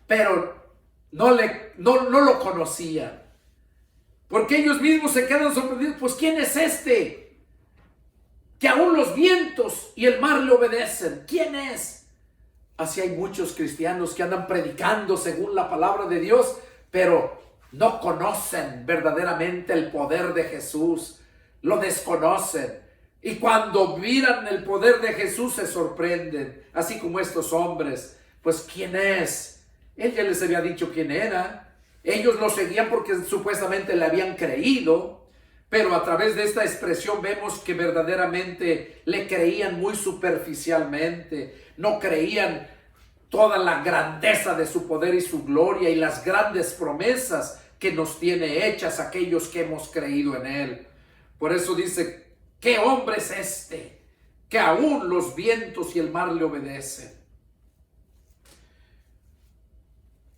A: pero no lo conocían. Porque ellos mismos se quedan sorprendidos. Pues ¿quién es este? Que aún los vientos y el mar le obedecen. ¿Quién es? Así hay muchos cristianos que andan predicando según la palabra de Dios, pero no conocen verdaderamente el poder de Jesús. Lo desconocen. Y cuando miran el poder de Jesús se sorprenden. Así como estos hombres. Pues ¿quién es? Él ya les había dicho quién era. Ellos lo seguían porque supuestamente le habían creído. Pero a través de esta expresión vemos que verdaderamente le creían muy superficialmente. No creían toda la grandeza de su poder y su gloria y las grandes promesas que nos tiene hechas aquellos que hemos creído en Él. Por eso dice, ¿qué hombre es este que aún los vientos y el mar le obedecen?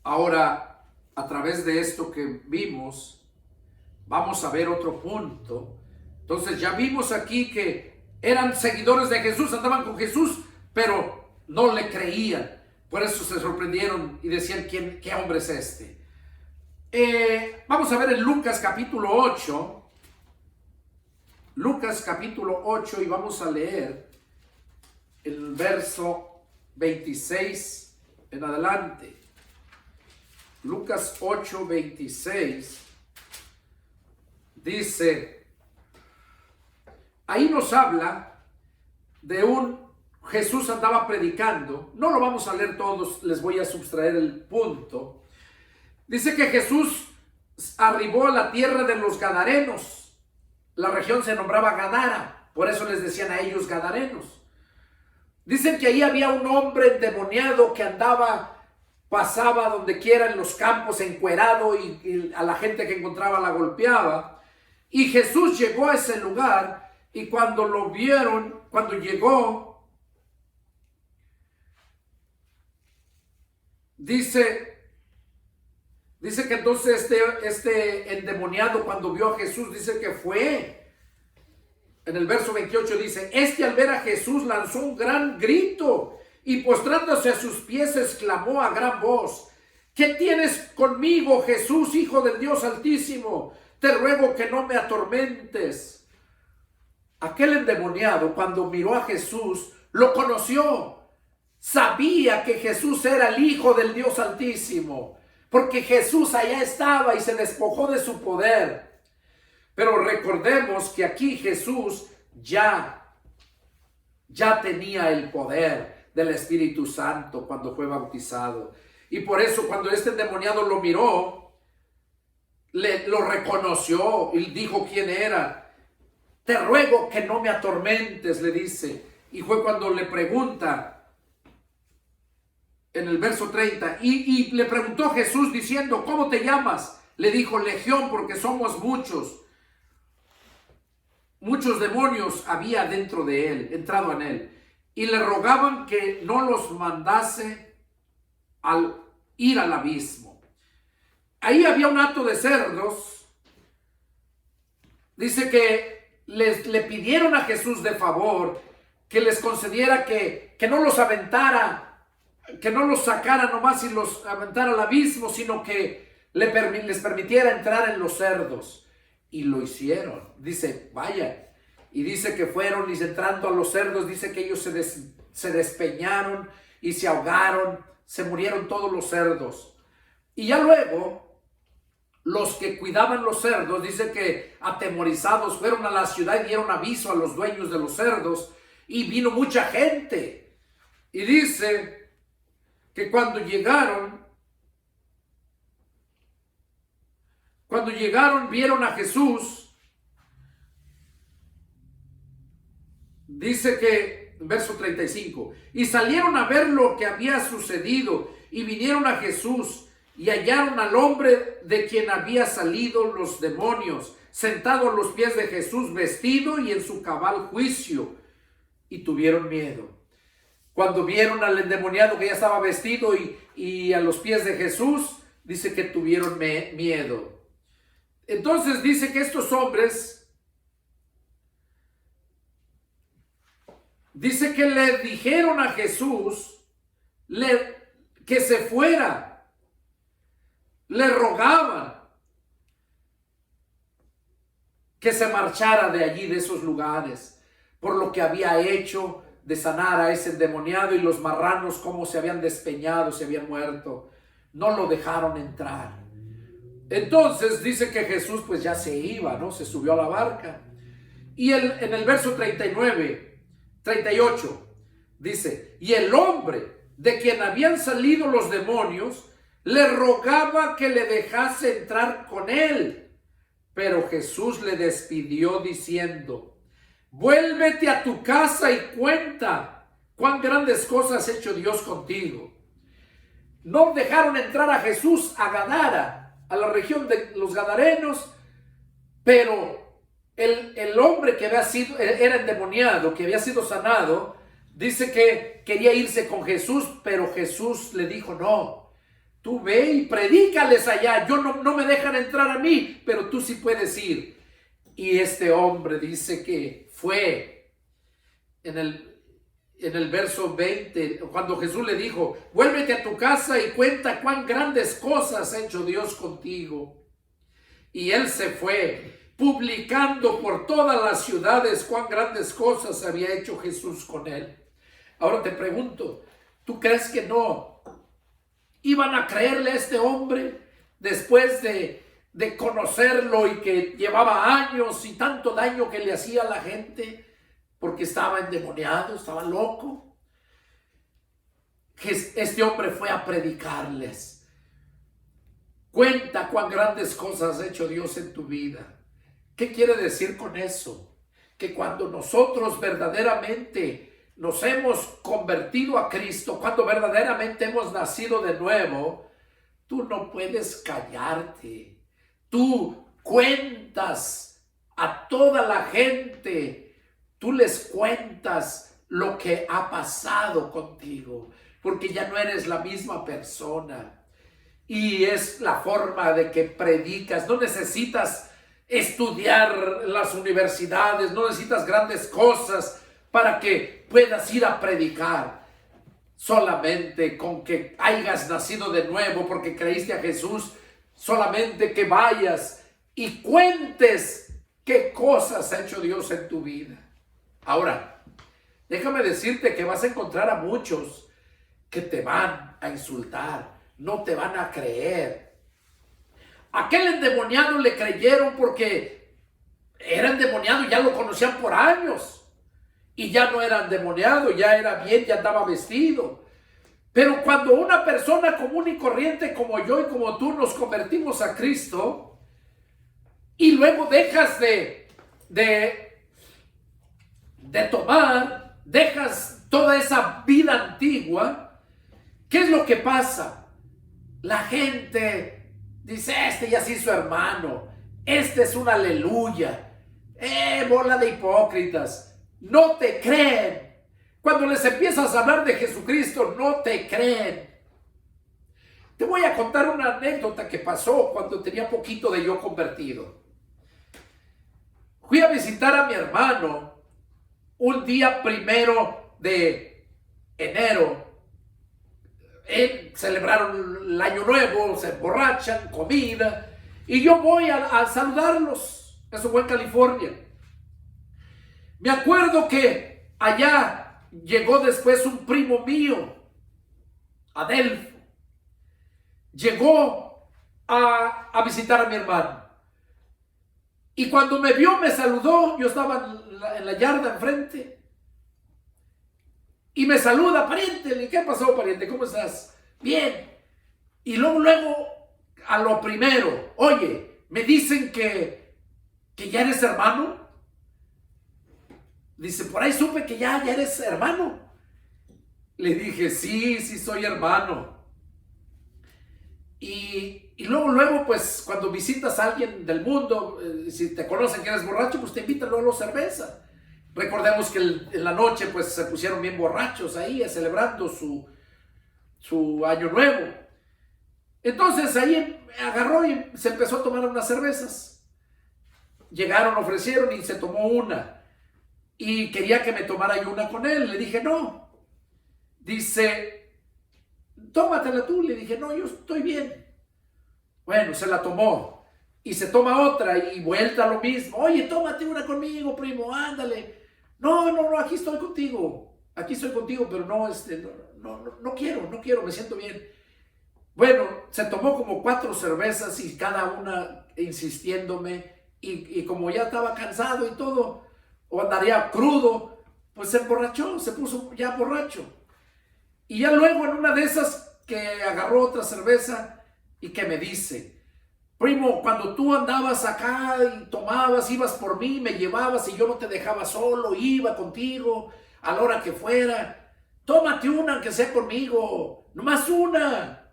A: Ahora, a través de esto que vimos, vamos a ver otro punto. Entonces ya vimos aquí que eran seguidores de Jesús, andaban con Jesús, pero no le creían. Por eso se sorprendieron y decían, ¿qué hombre es este? Vamos a ver en Lucas capítulo 8. Lucas capítulo 8 y vamos a leer el verso 26 en adelante. Lucas 8, 26 dice, ahí nos habla de Jesús andaba predicando. No lo vamos a leer todos, les voy a sustraer el punto. Dice que Jesús arribó a la tierra de los Gadarenos. La región se nombraba Gadara, por eso les decían a ellos Gadarenos. Dicen que ahí había un hombre endemoniado que pasaba donde quiera en los campos encuerado y a la gente que encontraba la golpeaba. Y Jesús llegó a ese lugar y cuando lo vieron, cuando llegó, dice que entonces este endemoniado cuando vio a Jesús, dice que fue, en el verso 28 dice, al ver a Jesús lanzó un gran grito y postrándose a sus pies exclamó a gran voz, ¿qué tienes conmigo, Jesús, Hijo del Dios Altísimo? Te ruego que no me atormentes. Aquel endemoniado cuando miró a Jesús, lo conoció, sabía que Jesús era el Hijo del Dios Altísimo, porque Jesús allá estaba y se despojó de su poder. Pero recordemos que aquí Jesús ya tenía el poder del Espíritu Santo cuando fue bautizado. Y por eso cuando este endemoniado lo miró, lo reconoció y dijo quién era. Te ruego que no me atormentes, le dice. Y fue cuando le pregunta en el verso 30, y le preguntó Jesús diciendo, ¿cómo te llamas? Le dijo, Legión, porque somos muchos. Muchos demonios había dentro de él, entrado en él. Y le rogaban que no los mandase al ir al abismo. Ahí había un hato de cerdos. Dice que le pidieron a Jesús de favor que les concediera que no los aventara, que no los sacara nomás y los aventara al abismo, sino que les permitiera entrar en los cerdos. Y lo hicieron. Dice, vayan. Y dice que fueron y entrando a los cerdos, dice que ellos se despeñaron y se ahogaron, se murieron todos los cerdos. Y ya luego, los que cuidaban los cerdos, dice que atemorizados fueron a la ciudad y dieron aviso a los dueños de los cerdos y vino mucha gente. Y dice que cuando llegaron, vieron a Jesús. Dice que, verso 35, y salieron a ver lo que había sucedido y vinieron a Jesús y hallaron al hombre de quien había salido los demonios, sentado a los pies de Jesús, vestido y en su cabal juicio, y tuvieron miedo. Cuando vieron al endemoniado que ya estaba vestido y a los pies de Jesús, dice que tuvieron miedo. Entonces dice que estos hombres, dice que le dijeron a Jesús que se fuera, le rogaban que se marchara de allí, de esos lugares, por lo que había hecho de sanar a ese endemoniado y los marranos cómo se habían despeñado, se habían muerto. No lo dejaron entrar. Entonces dice que Jesús pues ya se iba, ¿no? Se subió a la barca. Y en el verso 38 dice, y el hombre de quien habían salido los demonios le rogaba que le dejase entrar con él. Pero Jesús le despidió diciendo, vuélvete a tu casa y cuenta cuán grandes cosas ha hecho Dios contigo. No dejaron entrar a Jesús a Gadara a la región de los Gadarenos, pero el hombre que había sido, era endemoniado, que había sido sanado, dice que quería irse con Jesús, pero Jesús le dijo, no, tú ve y predícales allá, yo no me dejan entrar a mí, pero tú sí puedes ir. Y este hombre dice que fue en el verso 20, cuando Jesús le dijo, vuélvete a tu casa y cuenta cuán grandes cosas ha hecho Dios contigo. Y él se fue, publicando por todas las ciudades cuán grandes cosas había hecho Jesús con él. Ahora te pregunto, ¿tú crees que no iban a creerle a este hombre después de conocerlo y que llevaba años y tanto daño que le hacía a la gente porque estaba endemoniado, estaba loco? Este hombre fue a predicarles. Cuenta cuán grandes cosas ha hecho Dios en tu vida. ¿Qué quiere decir con eso? Que cuando nosotros verdaderamente nos hemos convertido a Cristo, cuando verdaderamente hemos nacido de nuevo, tú no puedes callarte. Tú cuentas a toda la gente, tú les cuentas lo que ha pasado contigo, porque ya no eres la misma persona. Y es la forma de que predicas. No necesitas estudiar las universidades, no necesitas grandes cosas para que puedas ir a predicar. Solamente con que hayas nacido de nuevo porque creíste a Jesús, solamente que vayas y cuentes qué cosas ha hecho Dios en tu vida. Ahora, déjame decirte que vas a encontrar a muchos que te van a insultar, no te van a creer. Aquel endemoniado le creyeron porque era endemoniado y ya lo conocían por años. Y ya no era endemoniado, ya era bien, ya andaba vestido. Pero cuando una persona común y corriente como yo y como tú nos convertimos a Cristo y luego dejas de tomar, dejas toda esa vida antigua, ¿qué es lo que pasa? La gente dice, este ya se hizo hermano, este es un aleluya, bola de hipócritas. No te creen. Cuando les empiezas a hablar de Jesucristo, no te creen. Te voy a contar una anécdota que pasó cuando tenía poquito de yo convertido. Fui a visitar a mi hermano un día 1 de enero. Celebraron el año nuevo, se emborrachan, comida, y yo voy a saludarlos. Eso fue en California. Me acuerdo que allá llegó después un primo mío, Adelfo. Llegó a visitar a mi hermano. Y cuando me vio, me saludó. Yo estaba en la yarda enfrente. Y me saluda, pariente. ¿Qué pasó, pariente? ¿Cómo estás? Bien. Y luego, a lo primero, oye, me dicen que ya eres hermano. Dice, por ahí supe que ya eres hermano. Le dije, sí soy hermano. Y luego, pues, cuando visitas a alguien del mundo, si te conocen que eres borracho, pues te invitan luego a cerveza. Recordemos que en la noche, pues, se pusieron bien borrachos ahí, celebrando su año nuevo. Entonces, ahí agarró y se empezó a tomar unas cervezas. Llegaron, ofrecieron y se tomó una. Y quería que me tomara yo una con él. Le dije, no. Dice, tómatela tú. Le dije, no, yo estoy bien. Bueno, se la tomó. Y se toma otra y vuelta a lo mismo. Oye, tómate una conmigo, primo, ándale. No, aquí estoy contigo. Aquí estoy contigo, pero no quiero, me siento bien. Bueno, se tomó como 4 cervezas y cada una insistiéndome. Y como ya estaba cansado y todo, o andaría crudo, pues se emborrachó, se puso ya borracho. Y ya luego en una de esas que agarró otra cerveza y que me dice, primo, cuando tú andabas acá y tomabas, ibas por mí, me llevabas y yo no te dejaba solo, iba contigo a la hora que fuera. Tómate una aunque sea conmigo, nomás una.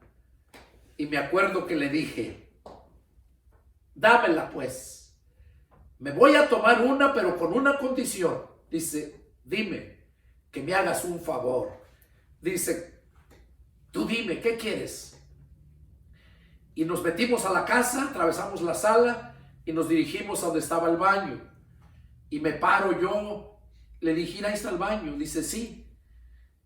A: Y me acuerdo que le dije, dámela pues. Me voy a tomar una, pero con una condición. Dice, dime, que me hagas un favor. Dice, tú dime, ¿qué quieres? Y nos metimos a la casa, atravesamos la sala y nos dirigimos a donde estaba el baño. Y me paro yo, le dije, ahí está el baño. Dice, sí.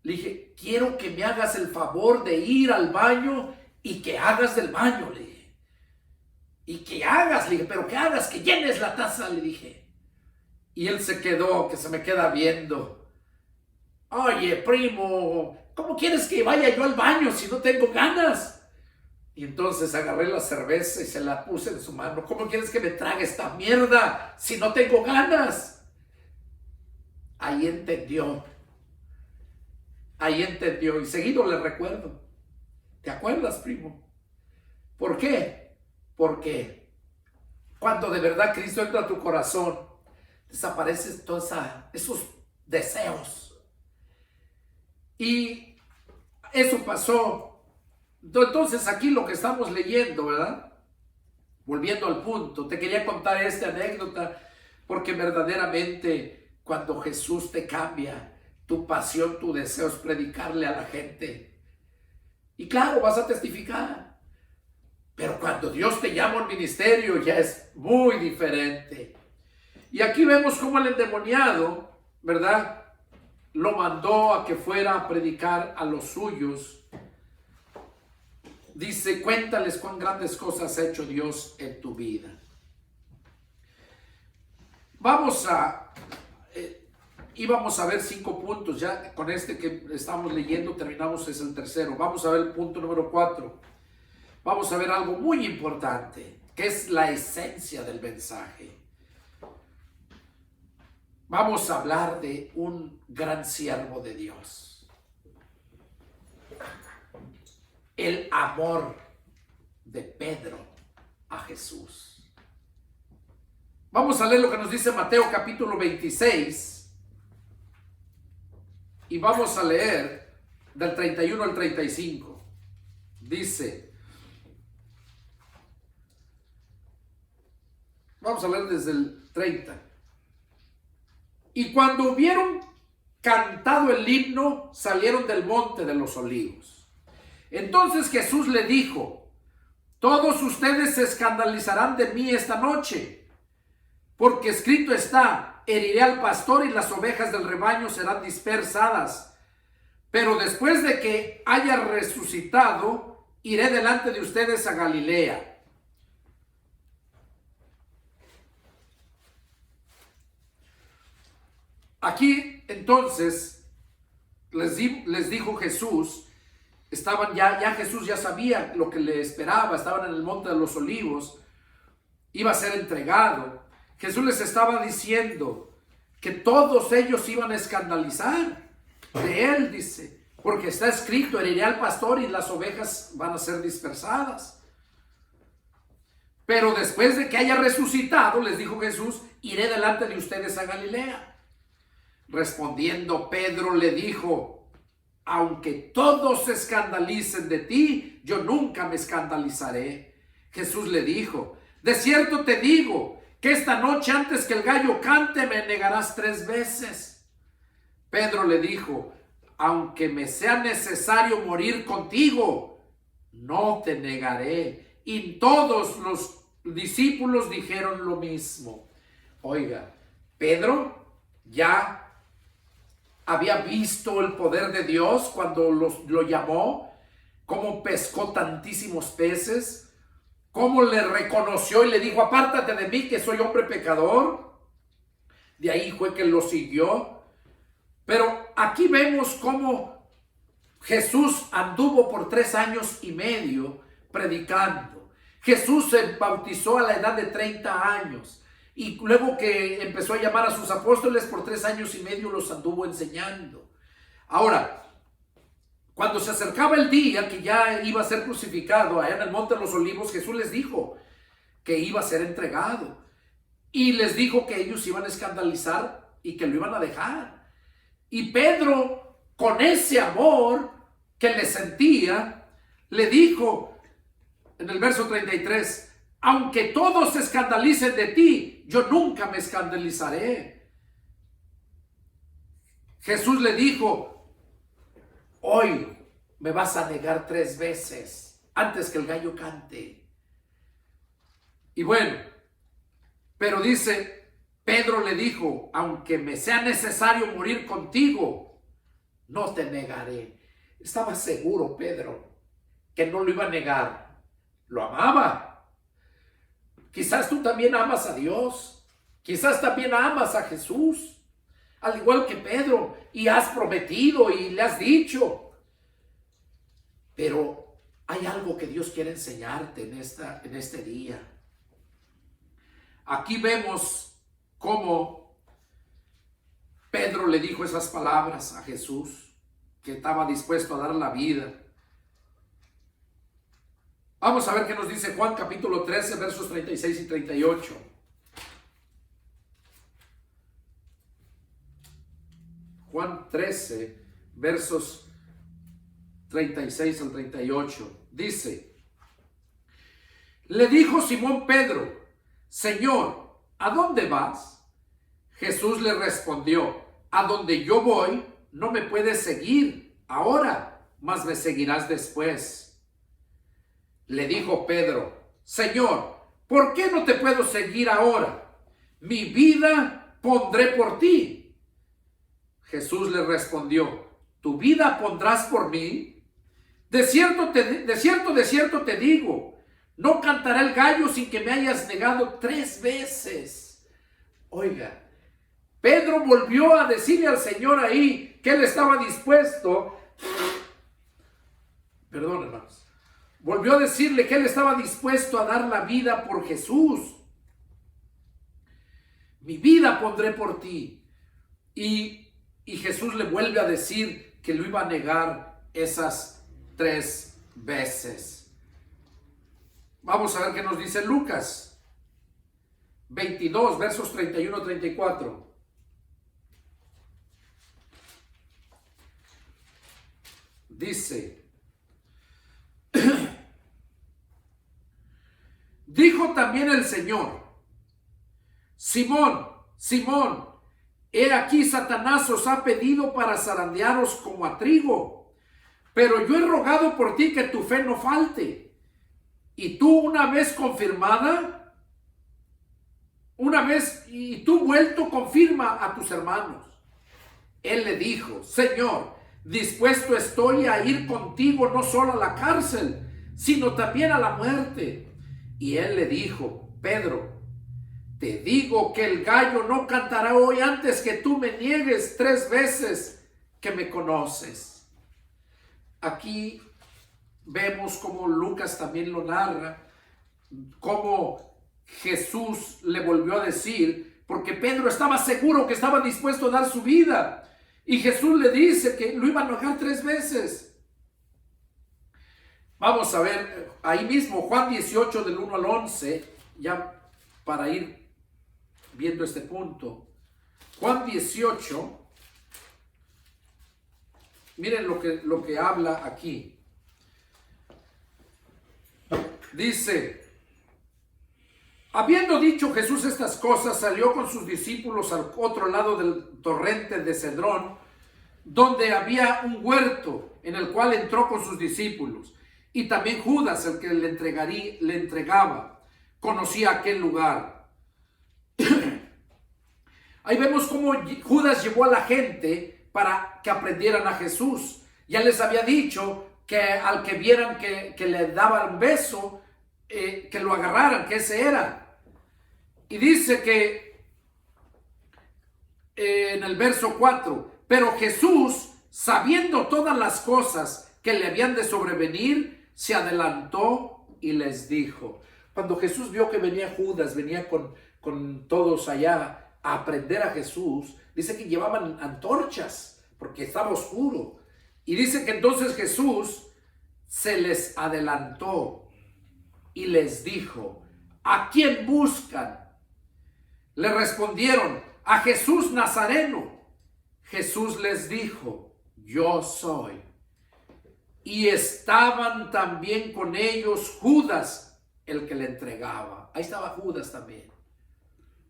A: Le dije, quiero que me hagas el favor de ir al baño y que hagas del baño, le dije. Y que hagas, le dije, pero que hagas, que llenes la taza, le dije. Y él se quedó, que se me queda viendo. Oye, primo, ¿cómo quieres que vaya yo al baño si no tengo ganas? Y entonces agarré la cerveza y se la puse en su mano. ¿Cómo quieres que me trague esta mierda si no tengo ganas? Ahí entendió. Ahí entendió. Y seguido le recuerdo. ¿Te acuerdas, primo? ¿Por qué? Porque cuando de verdad Cristo entra a tu corazón, desaparecen todos esos deseos. Y eso pasó. Entonces aquí lo que estamos leyendo, ¿verdad? Volviendo al punto, te quería contar esta anécdota porque verdaderamente cuando Jesús te cambia, tu pasión, tu deseo es predicarle a la gente. Y claro, vas a testificar. Pero cuando Dios te llama al ministerio ya es muy diferente. Y aquí vemos cómo el endemoniado, ¿verdad? Lo mandó a que fuera a predicar a los suyos. Dice, cuéntales cuán grandes cosas ha hecho Dios en tu vida. Vamos a ver 5 puntos. Ya con este que estamos leyendo terminamos, es el tercero. Vamos a ver el punto número 4. Vamos a ver algo muy importante, que es la esencia del mensaje. Vamos a hablar de un gran siervo de Dios. El amor de Pedro a Jesús. Vamos a leer lo que nos dice Mateo capítulo 26 y vamos a leer del 31 al 35. Dice, vamos a leer desde el 30. Y cuando hubieron cantado el himno, salieron del monte de los olivos. Entonces Jesús le dijo, todos ustedes se escandalizarán de mí esta noche, porque escrito está, heriré al pastor y las ovejas del rebaño serán dispersadas. Pero después de que haya resucitado, iré delante de ustedes a Galilea. Aquí entonces les dijo Jesús, estaban ya Jesús ya sabía lo que le esperaba, estaban en el monte de los olivos, iba a ser entregado. Jesús les estaba diciendo que todos ellos iban a escandalizar de él, dice, porque está escrito, heriré al pastor y las ovejas van a ser dispersadas. Pero después de que haya resucitado, les dijo Jesús, iré delante de ustedes a Galilea. Respondiendo Pedro le dijo, aunque todos se escandalicen de ti, yo nunca me escandalizaré. Jesús le dijo, de cierto te digo, que esta noche antes que el gallo cante me negarás 3 veces. Pedro le dijo, aunque me sea necesario morir contigo, no te negaré. Y todos los discípulos dijeron lo mismo. Oiga, Pedro ya había visto el poder de Dios cuando lo llamó, cómo pescó tantísimos peces, cómo le reconoció y le dijo, apártate de mí que soy hombre pecador. De ahí fue que lo siguió. Pero aquí vemos cómo Jesús anduvo por 3 años y medio predicando. Jesús se bautizó a la edad de 30 años. Y luego que empezó a llamar a sus apóstoles, por 3 años y medio los anduvo enseñando. Ahora, cuando se acercaba el día que ya iba a ser crucificado allá en el Monte de los Olivos, Jesús les dijo que iba a ser entregado. Y les dijo que ellos iban a escandalizar y que lo iban a dejar. Y Pedro, con ese amor que le sentía, le dijo en el verso 33, Aunque todos se escandalicen de ti, yo nunca me escandalizaré. Jesús le dijo, hoy me vas a negar 3 veces antes que el gallo cante. Y bueno, pero dice, Pedro le dijo, aunque me sea necesario morir contigo, no te negaré. Estaba seguro Pedro que no lo iba a negar. Lo amaba. Quizás tú también amas a Dios. Quizás también amas a Jesús. Al igual que Pedro. Y has prometido y le has dicho. Pero hay algo que Dios quiere enseñarte en este día. Aquí vemos cómo Pedro le dijo esas palabras a Jesús, que estaba dispuesto a dar la vida. Vamos a ver qué nos dice Juan capítulo 13, versos 36 y 38. Juan 13, versos 36 al 38. Dice, le dijo Simón Pedro, Señor, ¿a dónde vas? Jesús le respondió, a donde yo voy, no me puedes seguir ahora, mas me seguirás después. Le dijo Pedro, Señor, ¿por qué no te puedo seguir ahora? Mi vida pondré por ti. Jesús le respondió, ¿tu vida pondrás por mí? De cierto te digo, no cantará el gallo sin que me hayas negado 3 veces. Oiga, Pedro volvió a decirle al Señor ahí que él estaba dispuesto. Perdón, hermanos. Volvió a decirle que él estaba dispuesto a dar la vida por Jesús. Mi vida pondré por ti. Y Jesús le vuelve a decir que lo iba a negar esas 3 veces. Vamos a ver qué nos dice Lucas 22, versos 31-34. Dice, dijo también el Señor, Simón, Simón, he aquí Satanás os ha pedido para zarandearos como a trigo, pero yo he rogado por ti que tu fe no falte. Y tú una vez confirmada, y tú vuelto confirma a tus hermanos. Él le dijo, Señor, dispuesto estoy a ir contigo no solo a la cárcel, sino también a la muerte. Y él le dijo, Pedro, te digo que el gallo no cantará hoy antes que tú me niegues 3 veces que me conoces. Aquí vemos como Lucas también lo narra, cómo Jesús le volvió a decir, porque Pedro estaba seguro que estaba dispuesto a dar su vida. Y Jesús le dice que lo iba a negar 3 veces. Vamos a ver ahí mismo Juan 18 del 1 al 11, ya para ir viendo este punto. Juan 18, miren lo que habla aquí. Dice, habiendo dicho Jesús estas cosas, salió con sus discípulos al otro lado del torrente de Cedrón, donde había un huerto en el cual entró con sus discípulos. Y también Judas, el que le entregaba, conocía aquel lugar. Ahí vemos cómo Judas llevó a la gente para que aprendieran a Jesús. Ya les había dicho que al que vieran que le daban un beso, que lo agarraran, que ese era. Y dice que en el verso 4, pero Jesús, sabiendo todas las cosas que le habían de sobrevenir, se adelantó y les dijo. Cuando Jesús vio que venía Judas, venía con todos allá a aprender a Jesús, dice que llevaban antorchas porque estaba oscuro. Y dice que entonces Jesús se les adelantó y les dijo, ¿a quién buscan? Le respondieron, a Jesús Nazareno. Jesús les dijo, yo soy. Y estaban también con ellos Judas, el que le entregaba. Ahí estaba Judas también.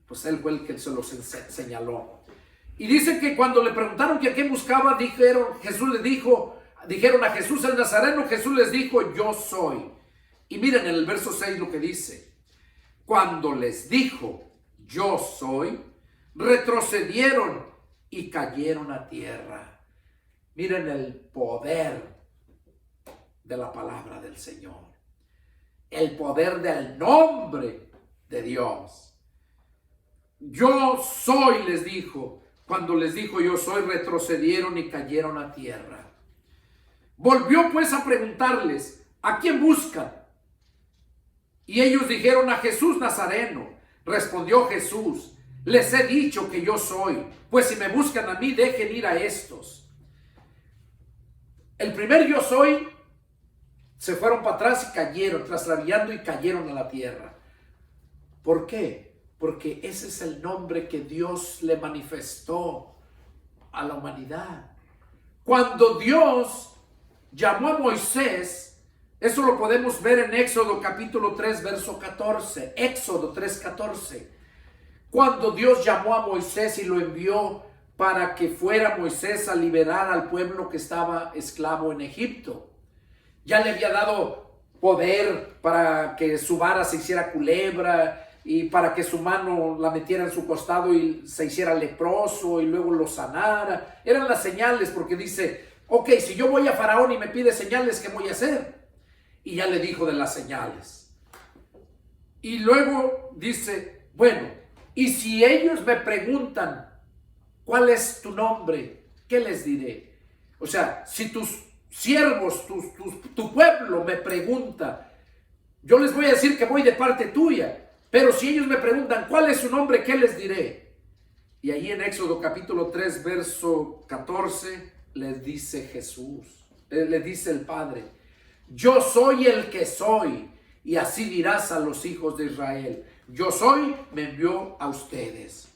A: Pues él fue el que se los señaló. Y dice que cuando le preguntaron que a qué buscaba, dijeron a Jesús el Nazareno. Jesús les dijo, yo soy. Y miren en el verso 6 lo que dice. Cuando les dijo, yo soy, retrocedieron y cayeron a tierra. Miren el poder de la palabra del Señor. El poder del nombre de Dios. Yo soy, les dijo. Cuando les dijo yo soy, retrocedieron y cayeron a tierra. Volvió pues a preguntarles, ¿a quién buscan? Y ellos dijeron, a Jesús Nazareno. Respondió Jesús, les he dicho que yo soy, pues si me buscan a mí, dejen ir a estos. El primer yo soy, se fueron para atrás y cayeron, trasladando y cayeron a la tierra. ¿Por qué? Porque ese es el nombre que Dios le manifestó a la humanidad. Cuando Dios llamó a Moisés, eso lo podemos ver en Éxodo capítulo 3, verso 14. Éxodo 3, 14. Cuando Dios llamó a Moisés y lo envió para que fuera Moisés a liberar al pueblo que estaba esclavo en Egipto. Ya le había dado poder para que su vara se hiciera culebra y para que su mano la metiera en su costado y se hiciera leproso y luego lo sanara. Eran las señales, porque dice, ok, si yo voy a Faraón y me pide señales, ¿qué voy a hacer? Y ya le dijo de las señales. Y luego dice, bueno, y si ellos me preguntan, ¿cuál es tu nombre? ¿Qué les diré? O sea, si tus siervos, tu pueblo me pregunta, yo les voy a decir que voy de parte tuya. Pero si ellos me preguntan, ¿cuál es su nombre? ¿Qué les diré? Y ahí en Éxodo capítulo 3, verso 14, les dice Jesús, le dice el Padre, yo soy el que soy, y así dirás a los hijos de Israel, yo soy, me envió a ustedes.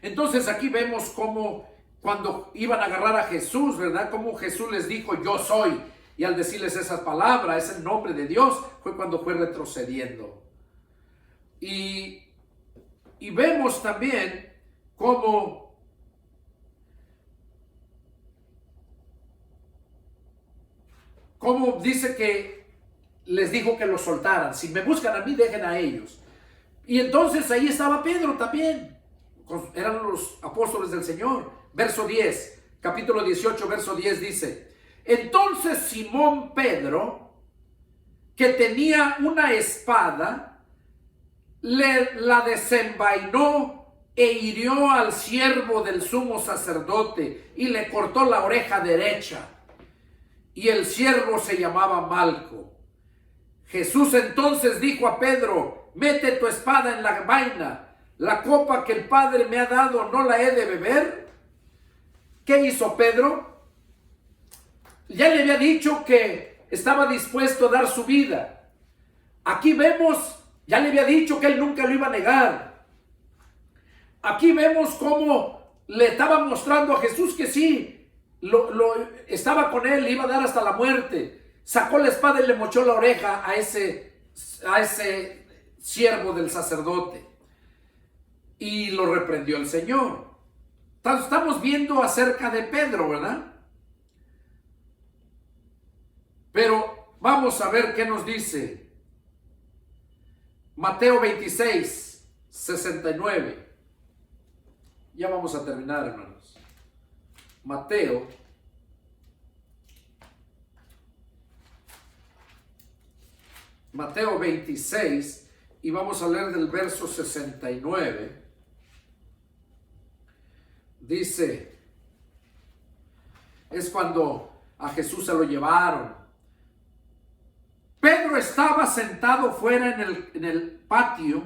A: Entonces aquí vemos cómo cuando iban a agarrar a Jesús, ¿verdad? Cómo Jesús les dijo, yo soy. Y al decirles esas palabras, ese nombre de Dios, fue cuando fue retrocediendo. Y vemos también cómo dice que les dijo que los soltaran. Si me buscan a mí, dejen a ellos. Y entonces ahí estaba Pedro también. Eran los apóstoles del Señor. Verso 10, capítulo 18, verso 10 dice, entonces Simón Pedro, que tenía una espada, la desenvainó e hirió al siervo del sumo sacerdote y le cortó la oreja derecha. Y el siervo se llamaba Malco. Jesús entonces dijo a Pedro, mete tu espada en la vaina. La copa que el Padre me ha dado, ¿no la he de beber? ¿Qué hizo Pedro? Ya le había dicho que estaba dispuesto a dar su vida. Aquí vemos, ya le había dicho que él nunca lo iba a negar. Aquí vemos cómo le estaba mostrando a Jesús que sí, estaba con él, le iba a dar hasta la muerte. Sacó la espada y le mochó la oreja a ese siervo del sacerdote. Y lo reprendió el Señor. Estamos viendo acerca de Pedro, ¿verdad? Pero vamos a ver qué nos dice Mateo 26, 69. Ya vamos a terminar, hermanos. Mateo 26, y vamos a leer del verso 69. Dice, es cuando a Jesús se lo llevaron. Pedro estaba sentado fuera en el patio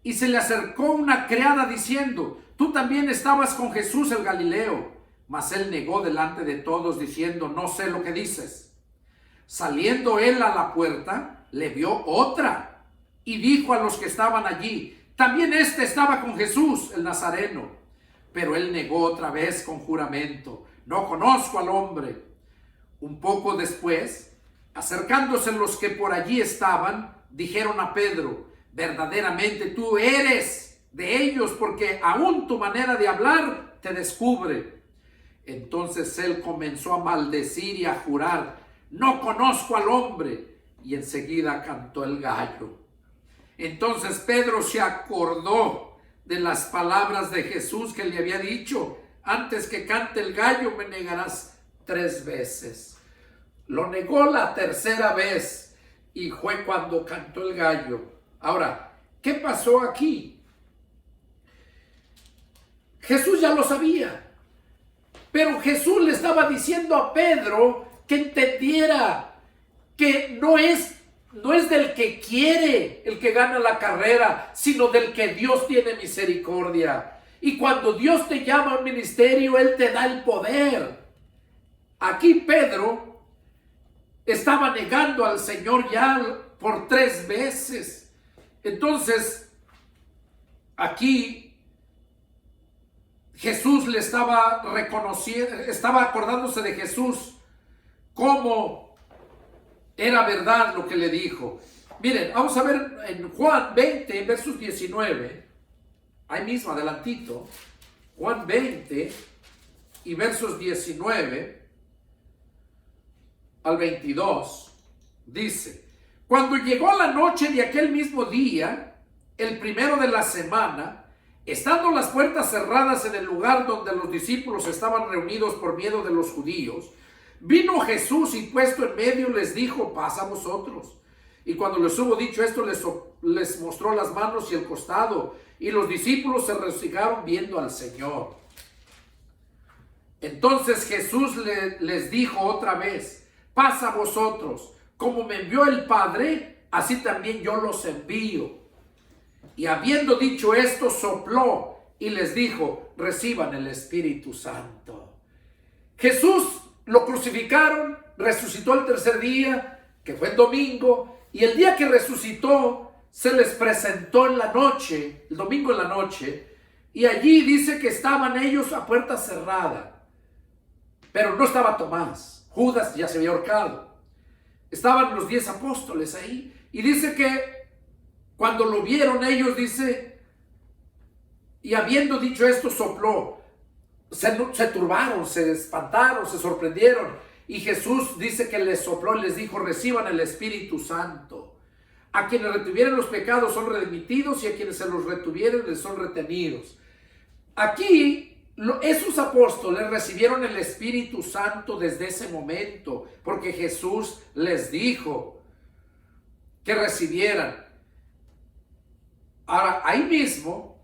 A: y se le acercó una criada diciendo, tú también estabas con Jesús el Galileo. Mas él negó delante de todos diciendo, no sé lo que dices. Saliendo él a la puerta, le vio otra y dijo a los que estaban allí, también este estaba con Jesús el Nazareno. Pero él negó otra vez con juramento, no conozco al hombre. Un poco después, acercándose los que por allí estaban, dijeron a Pedro: verdaderamente tú eres de ellos, porque aún tu manera de hablar te descubre. Entonces él comenzó a maldecir y a jurar: no conozco al hombre. Y enseguida cantó el gallo. Entonces Pedro se acordó de las palabras de Jesús que le había dicho: antes que cante el gallo me negarás 3 veces. Lo negó la tercera vez y fue cuando cantó el gallo. Ahora, ¿qué pasó aquí? Jesús ya lo sabía, pero Jesús le estaba diciendo a Pedro que entendiera que no es del que quiere el que gana la carrera, sino del que Dios tiene misericordia. Y cuando Dios te llama a un ministerio, Él te da el poder. Aquí Pedro estaba negando al Señor ya por 3 veces. Entonces, aquí Jesús le estaba reconociendo, estaba acordándose de Jesús como era verdad lo que le dijo. Miren, vamos a ver en Juan 20, versos 19. Ahí mismo, adelantito. Juan 20 y versos 19 al 22. Dice: cuando llegó la noche de aquel mismo día, el primero de la semana, estando las puertas cerradas en el lugar donde los discípulos estaban reunidos por miedo de los judíos, vino Jesús y puesto en medio les dijo: paz a vosotros. Y cuando les hubo dicho esto, les mostró las manos y el costado, y los discípulos se regocijaron viendo al Señor. Entonces Jesús les dijo otra vez: paz a vosotros. Como me envió el Padre, así también yo los envío. Y habiendo dicho esto, sopló y les dijo: reciban el Espíritu Santo. Jesús lo crucificaron, resucitó el tercer día, que fue el domingo, y el día que resucitó se les presentó en la noche, el domingo en la noche, y allí dice que estaban ellos a puerta cerrada, pero no estaba Tomás. Judas ya se había ahorcado. Estaban los 10 apóstoles ahí, y dice que cuando lo vieron ellos, dice, y habiendo dicho esto, sopló. Se turbaron, se espantaron, se sorprendieron. Y Jesús dice que les sopló y les dijo: reciban el Espíritu Santo. A quienes retuvieren los pecados son remitidos, y a quienes se los retuvieren les son retenidos. Aquí esos apóstoles recibieron el Espíritu Santo desde ese momento, porque Jesús les dijo que recibieran. Ahora, ahí mismo,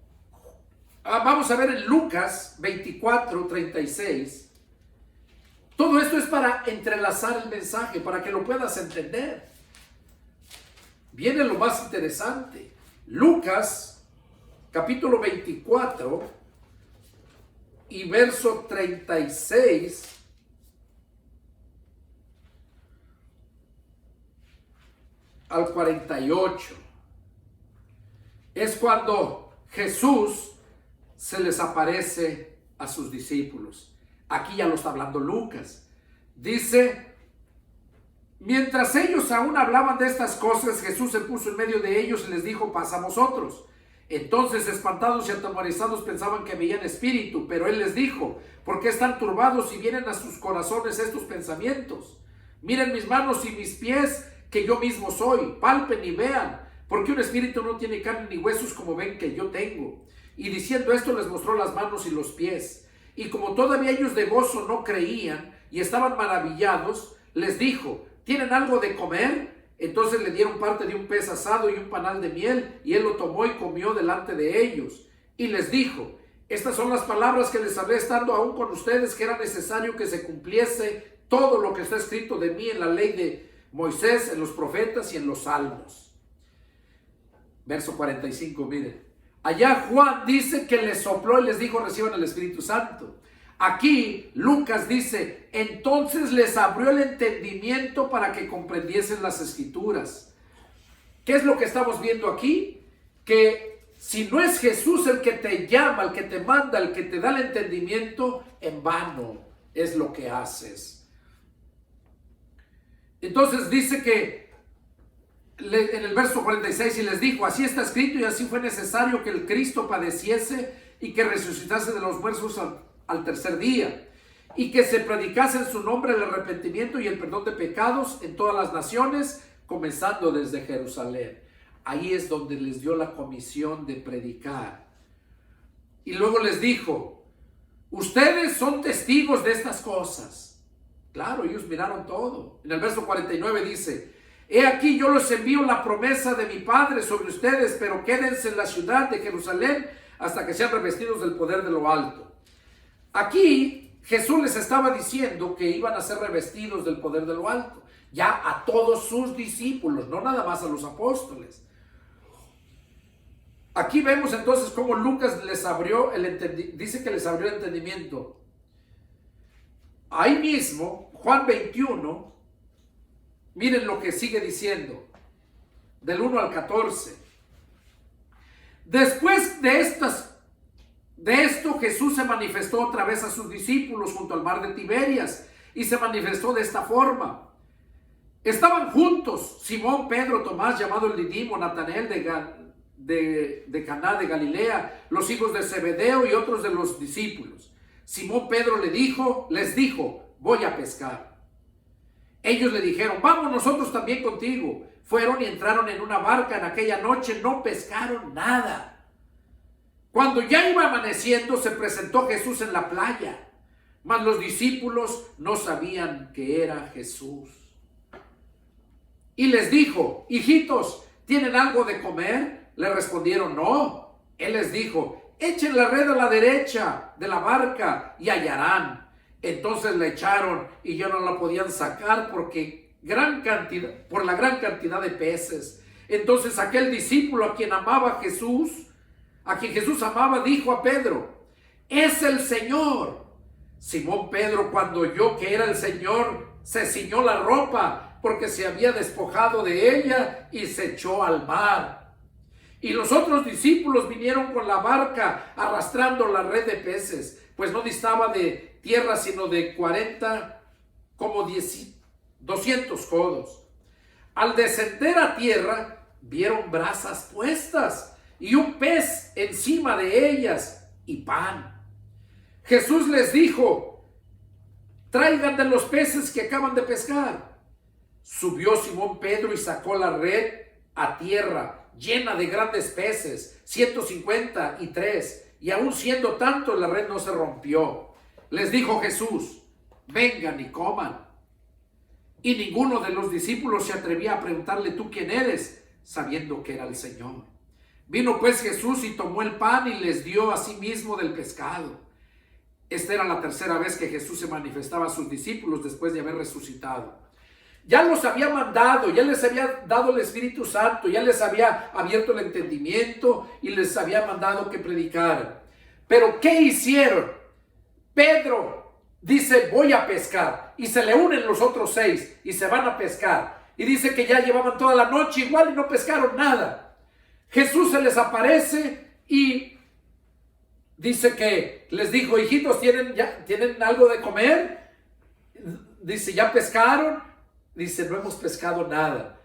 A: vamos a ver en Lucas 24, 36. Todo esto es para entrelazar el mensaje, para que lo puedas entender. Viene lo más interesante. Lucas, capítulo 24 y verso 36 al 48. Es cuando Jesús se les aparece a sus discípulos. Aquí ya lo está hablando Lucas. Dice: mientras ellos aún hablaban de estas cosas, Jesús se puso en medio de ellos y les dijo: paz a vosotros. Entonces, espantados y atemorizados, pensaban que veían espíritu, pero él les dijo: ¿por qué están turbados y vienen a sus corazones estos pensamientos? Miren mis manos y mis pies, que yo mismo soy. Palpen y vean, porque un espíritu no tiene carne ni huesos como ven que yo tengo. Y diciendo esto, les mostró las manos y los pies. Y como todavía ellos de gozo no creían y estaban maravillados, les dijo: ¿tienen algo de comer? Entonces le dieron parte de un pez asado y un panal de miel, y él lo tomó y comió delante de ellos. Y les dijo: estas son las palabras que les hablé estando aún con ustedes, que era necesario que se cumpliese todo lo que está escrito de mí en la ley de Moisés, en los profetas y en los salmos. Verso 45, miren. Allá Juan dice que les sopló y les dijo: reciban el Espíritu Santo. Aquí Lucas dice: entonces les abrió el entendimiento para que comprendiesen las Escrituras. ¿Qué es lo que estamos viendo aquí? Que si no es Jesús el que te llama, el que te manda, el que te da el entendimiento, en vano es lo que haces. Entonces dice que en el verso 46, y les dijo: así está escrito y así fue necesario que el Cristo padeciese y que resucitase de los muertos al tercer día, y que se predicase en su nombre el arrepentimiento y el perdón de pecados en todas las naciones, comenzando desde Jerusalén. Ahí es donde les dio la comisión de predicar. Y luego les dijo: ustedes son testigos de estas cosas. Claro, ellos miraron todo. En el verso 49 dice: he aquí yo les envío la promesa de mi Padre sobre ustedes, pero quédense en la ciudad de Jerusalén hasta que sean revestidos del poder de lo alto. Aquí Jesús les estaba diciendo que iban a ser revestidos del poder de lo alto, ya a todos sus discípulos, no nada más a los apóstoles. Aquí vemos entonces cómo Lucas les abrió dice que les abrió el entendimiento. Ahí mismo, Juan 21, miren lo que sigue diciendo, del 1 al 14. Después de esto, Jesús se manifestó otra vez a sus discípulos junto al mar de Tiberias, y se manifestó de esta forma. Estaban juntos Simón, Pedro, Tomás, llamado el Didimo, Natanael de Caná de Galilea, los hijos de Zebedeo y otros de los discípulos. Simón Pedro les dijo: voy a pescar. Ellos le dijeron: vamos nosotros también contigo. Fueron y entraron en una barca. En aquella noche no pescaron nada. Cuando ya iba amaneciendo, se presentó Jesús en la playa, mas los discípulos no sabían que era Jesús. Y les dijo: hijitos, ¿tienen algo de comer? Le respondieron: no. Él les dijo: echen la red a la derecha de la barca y hallarán. Entonces la echaron y ya no la podían sacar por la gran cantidad de peces. Entonces aquel discípulo a quien Jesús amaba, dijo a Pedro: es el Señor. Simón Pedro, cuando oyó que era el Señor, se ciñó la ropa porque se había despojado de ella y se echó al mar. Y los otros discípulos vinieron con la barca arrastrando la red de peces, pues no distaba de tierra sino de 200 codos. Al descender a tierra, vieron brasas puestas y un pez encima de ellas y pan. Jesús les dijo: traigan de los peces que acaban de pescar. Subió Simón Pedro y sacó la red a tierra, llena de grandes peces, 153, y aun siendo tanto, la red no se rompió. Les dijo Jesús: vengan y coman. Y ninguno de los discípulos se atrevía a preguntarle: ¿tú quién eres?, sabiendo que era el Señor. Vino pues Jesús y tomó el pan y les dio a sí mismo del pescado. Esta era la tercera vez que Jesús se manifestaba a sus discípulos después de haber resucitado. Ya los había mandado, ya les había dado el Espíritu Santo, ya les había abierto el entendimiento y les había mandado que predicaran. Pero ¿qué hicieron? Pedro dice: voy a pescar, y se le unen los otros 6 y se van a pescar. Y dice que ya llevaban toda la noche igual y no pescaron nada. Jesús se les aparece y dice que les dijo: hijitos, ¿tienen algo de comer? Dice: ¿ya pescaron? Dice: no hemos pescado nada.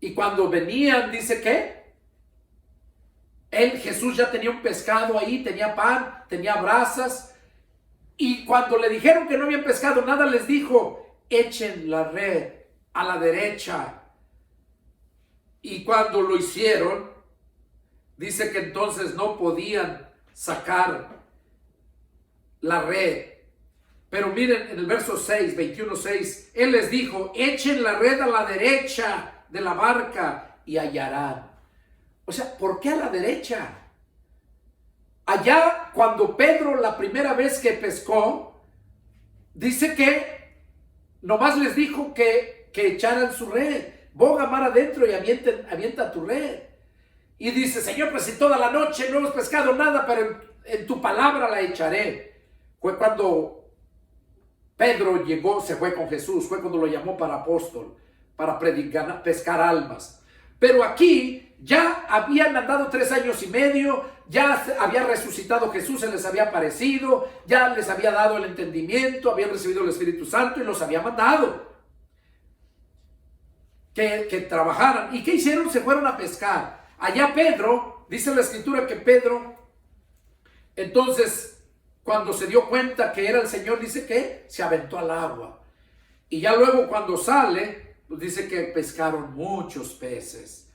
A: Y cuando venían, dice que Jesús ya tenía un pescado ahí, tenía pan, tenía brasas. Y cuando le dijeron que no habían pescado nada, les dijo: echen la red a la derecha. Y cuando lo hicieron, dice que entonces no podían sacar la red. Pero miren en el verso 6, 21:6, Él les dijo: echen la red a la derecha de la barca y hallarán. O sea, ¿por qué a la derecha? Allá, cuando Pedro la primera vez que pescó, dice que nomás les dijo que echaran su red. Boga mar adentro y avienta tu red. Y dice: Señor, pues si toda la noche no hemos pescado nada, pero en tu palabra la echaré. Fue cuando Pedro se fue con Jesús, fue cuando lo llamó para apóstol, para predicar, pescar almas. Pero aquí ya habían andado 3 años y medio, ya había resucitado Jesús, se les había aparecido, ya les había dado el entendimiento, habían recibido el Espíritu Santo y los había mandado. que trabajaran. ¿Y qué hicieron? Se fueron a pescar. Allá Pedro, dice la escritura que Pedro, entonces, cuando se dio cuenta que era el Señor, dice que se aventó al agua. Y ya luego cuando sale, pues dice que pescaron muchos peces.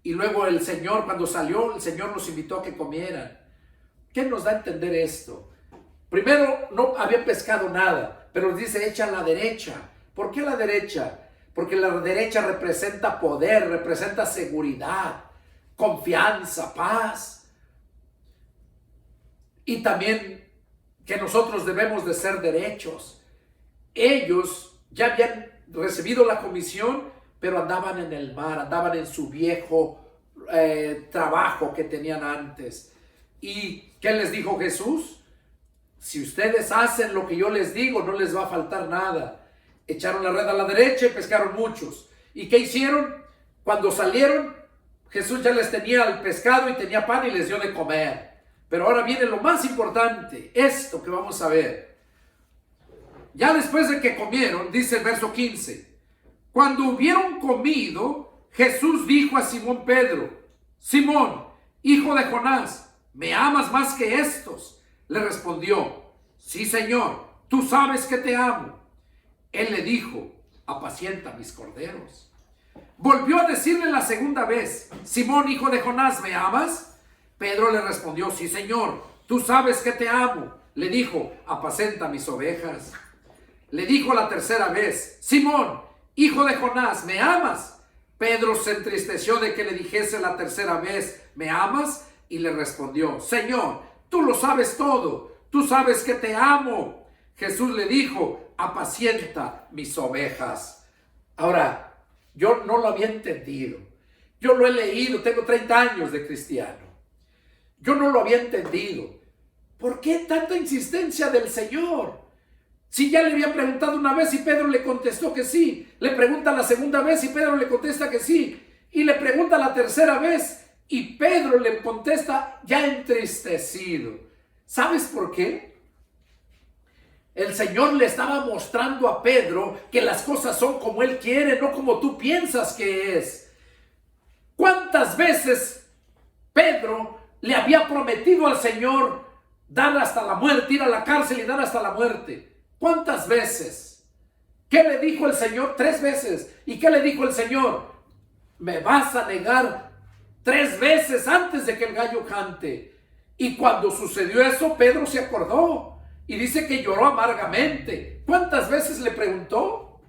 A: Y luego el Señor, cuando salió, el Señor los invitó a que comieran. ¿Qué nos da a entender esto? Primero, no habían pescado nada, pero dice, echa a la derecha. ¿Por qué a la derecha? Porque la derecha representa poder, representa seguridad, confianza, paz. Y también que nosotros debemos de ser derechos. Ellos ya habían recibido la comisión, pero andaban en el mar, andaban en su viejo trabajo que tenían antes. ¿Y qué les dijo Jesús? Si ustedes hacen lo que yo les digo, no les va a faltar nada. Echaron la red a la derecha y pescaron muchos. ¿Y qué hicieron? Cuando salieron, Jesús ya les tenía el pescado y tenía pan y les dio de comer. Pero ahora viene lo más importante, esto que vamos a ver. Ya después de que comieron, dice el verso 15, cuando hubieron comido, Jesús dijo a Simón Pedro, Simón, hijo de Jonás, ¿me amas más que estos? Le respondió, sí, Señor, tú sabes que te amo. Él le dijo, apacienta mis corderos. Volvió a decirle la segunda vez, Simón, hijo de Jonás, ¿me amas? Pedro le respondió, sí, Señor, tú sabes que te amo. Le dijo, apacenta mis ovejas. Le dijo la tercera vez, Simón, hijo de Jonás, ¿me amas? Pedro se entristeció de que le dijese la tercera vez, ¿me amas? Y le respondió, Señor, tú lo sabes todo, tú sabes que te amo. Jesús le dijo, apacienta mis ovejas. Ahora, yo no lo había entendido. Yo lo he leído, tengo 30 años de cristiano. Yo no lo había entendido. ¿Por qué tanta insistencia del Señor? Si ya le había preguntado una vez y Pedro le contestó que sí. Le pregunta la segunda vez y Pedro le contesta que sí. Y le pregunta la tercera vez y Pedro le contesta ya entristecido. ¿Sabes por qué? El Señor le estaba mostrando a Pedro que las cosas son como Él quiere, no como tú piensas que es. ¿Cuántas veces Pedro le había prometido al Señor dar hasta la muerte, ir a la cárcel y dar hasta la muerte? ¿Cuántas veces? ¿Qué le dijo el Señor? 3 veces. ¿Y qué le dijo el Señor? Me vas a negar 3 veces antes de que el gallo cante. Y cuando sucedió eso, Pedro se acordó. Y dice que lloró amargamente. ¿Cuántas veces le preguntó?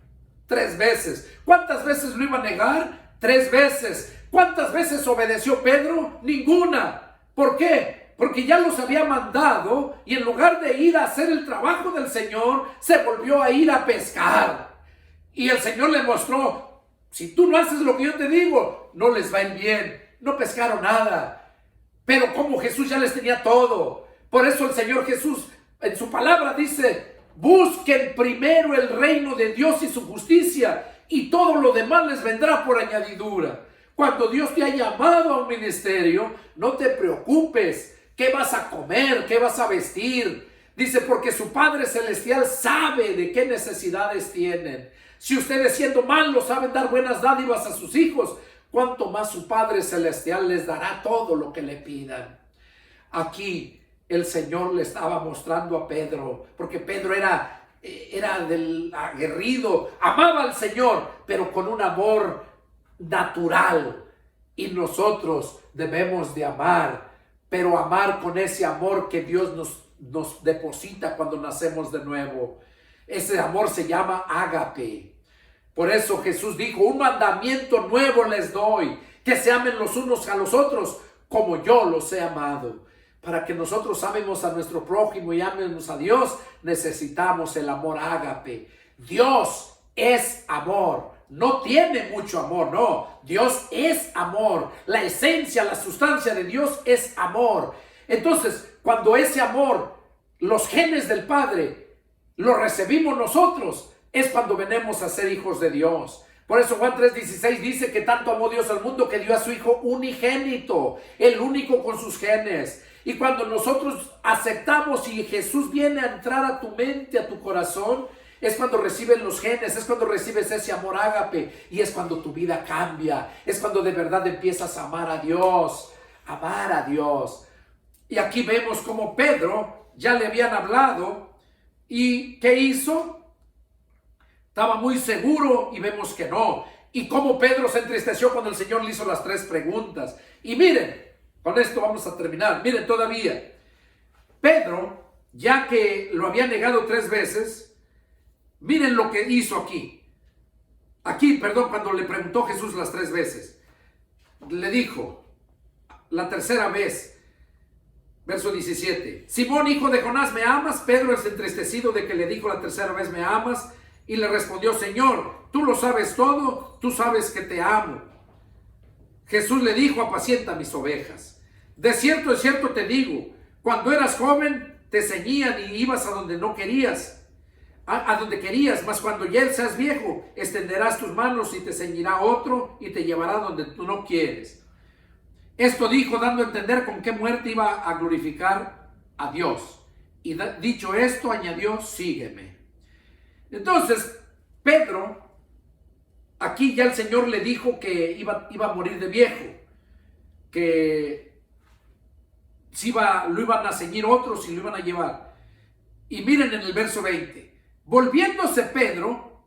A: 3 veces. ¿Cuántas veces lo iba a negar? 3 veces. ¿Cuántas veces obedeció Pedro? Ninguna. ¿Por qué? Porque ya los había mandado y en lugar de ir a hacer el trabajo del Señor, se volvió a ir a pescar. Y el Señor le mostró, si tú no haces lo que yo te digo, no les va a ir bien. No pescaron nada. Pero como Jesús ya les tenía todo. Por eso el Señor Jesús en su palabra dice, busquen primero el reino de Dios y su justicia y todo lo demás les vendrá por añadidura. Cuando Dios te ha llamado a un ministerio, no te preocupes. ¿Qué vas a comer? ¿Qué vas a vestir? Dice, porque su Padre Celestial sabe de qué necesidades tienen. Si ustedes siendo malos saben dar buenas dádivas a sus hijos, cuánto más su Padre Celestial les dará todo lo que le pidan. Aquí el Señor le estaba mostrando a Pedro, porque Pedro era del aguerrido, amaba al Señor, pero con un amor natural. Y nosotros debemos de amar, pero amar con ese amor que Dios nos deposita cuando nacemos de nuevo. Ese amor se llama ágape. Por eso Jesús dijo, un mandamiento nuevo les doy, que se amen los unos a los otros como yo los he amado. Para que nosotros amemos a nuestro prójimo y amemos a Dios, necesitamos el amor ágape. Dios es amor. No tiene mucho amor, no. Dios es amor. La esencia, la sustancia de Dios es amor. Entonces, cuando ese amor, los genes del Padre, lo recibimos nosotros, es cuando venimos a ser hijos de Dios. Por eso Juan 3:16 dice que tanto amó Dios al mundo que dio a su Hijo unigénito, el único con sus genes. Y cuando nosotros aceptamos y Jesús viene a entrar a tu mente, a tu corazón, Es cuando reciben los genes, es cuando recibes ese amor ágape y es cuando tu vida cambia. Es cuando de verdad empiezas a amar a Dios, amar a Dios. Y aquí vemos como Pedro ya le habían hablado y ¿qué hizo? Estaba muy seguro y vemos que no. Y cómo Pedro se entristeció cuando el Señor le hizo las 3 preguntas. Y miren, con esto vamos a terminar. Miren, todavía, Pedro, ya que lo había negado 3 veces, miren lo que hizo aquí. Cuando le preguntó Jesús las 3 veces, le dijo, la tercera vez, verso 17, Simón, hijo de Jonás, ¿me amas? Pedro es entristecido de que le dijo la tercera vez, ¿me amas? Y le respondió, Señor, tú lo sabes todo, tú sabes que te amo. Jesús le dijo, apacienta mis ovejas. De cierto te digo, cuando eras joven te ceñían y ibas a donde no querías, a donde querías, mas cuando ya seas viejo, extenderás tus manos y te ceñirá otro y te llevará donde tú no quieres. Esto dijo dando a entender con qué muerte iba a glorificar a Dios. Y dicho esto, añadió, sígueme. Entonces, Pedro, aquí ya el Señor le dijo que iba a morir de viejo, que lo iban a ceñir otros y lo iban a llevar. Y miren en el verso 20, volviéndose Pedro,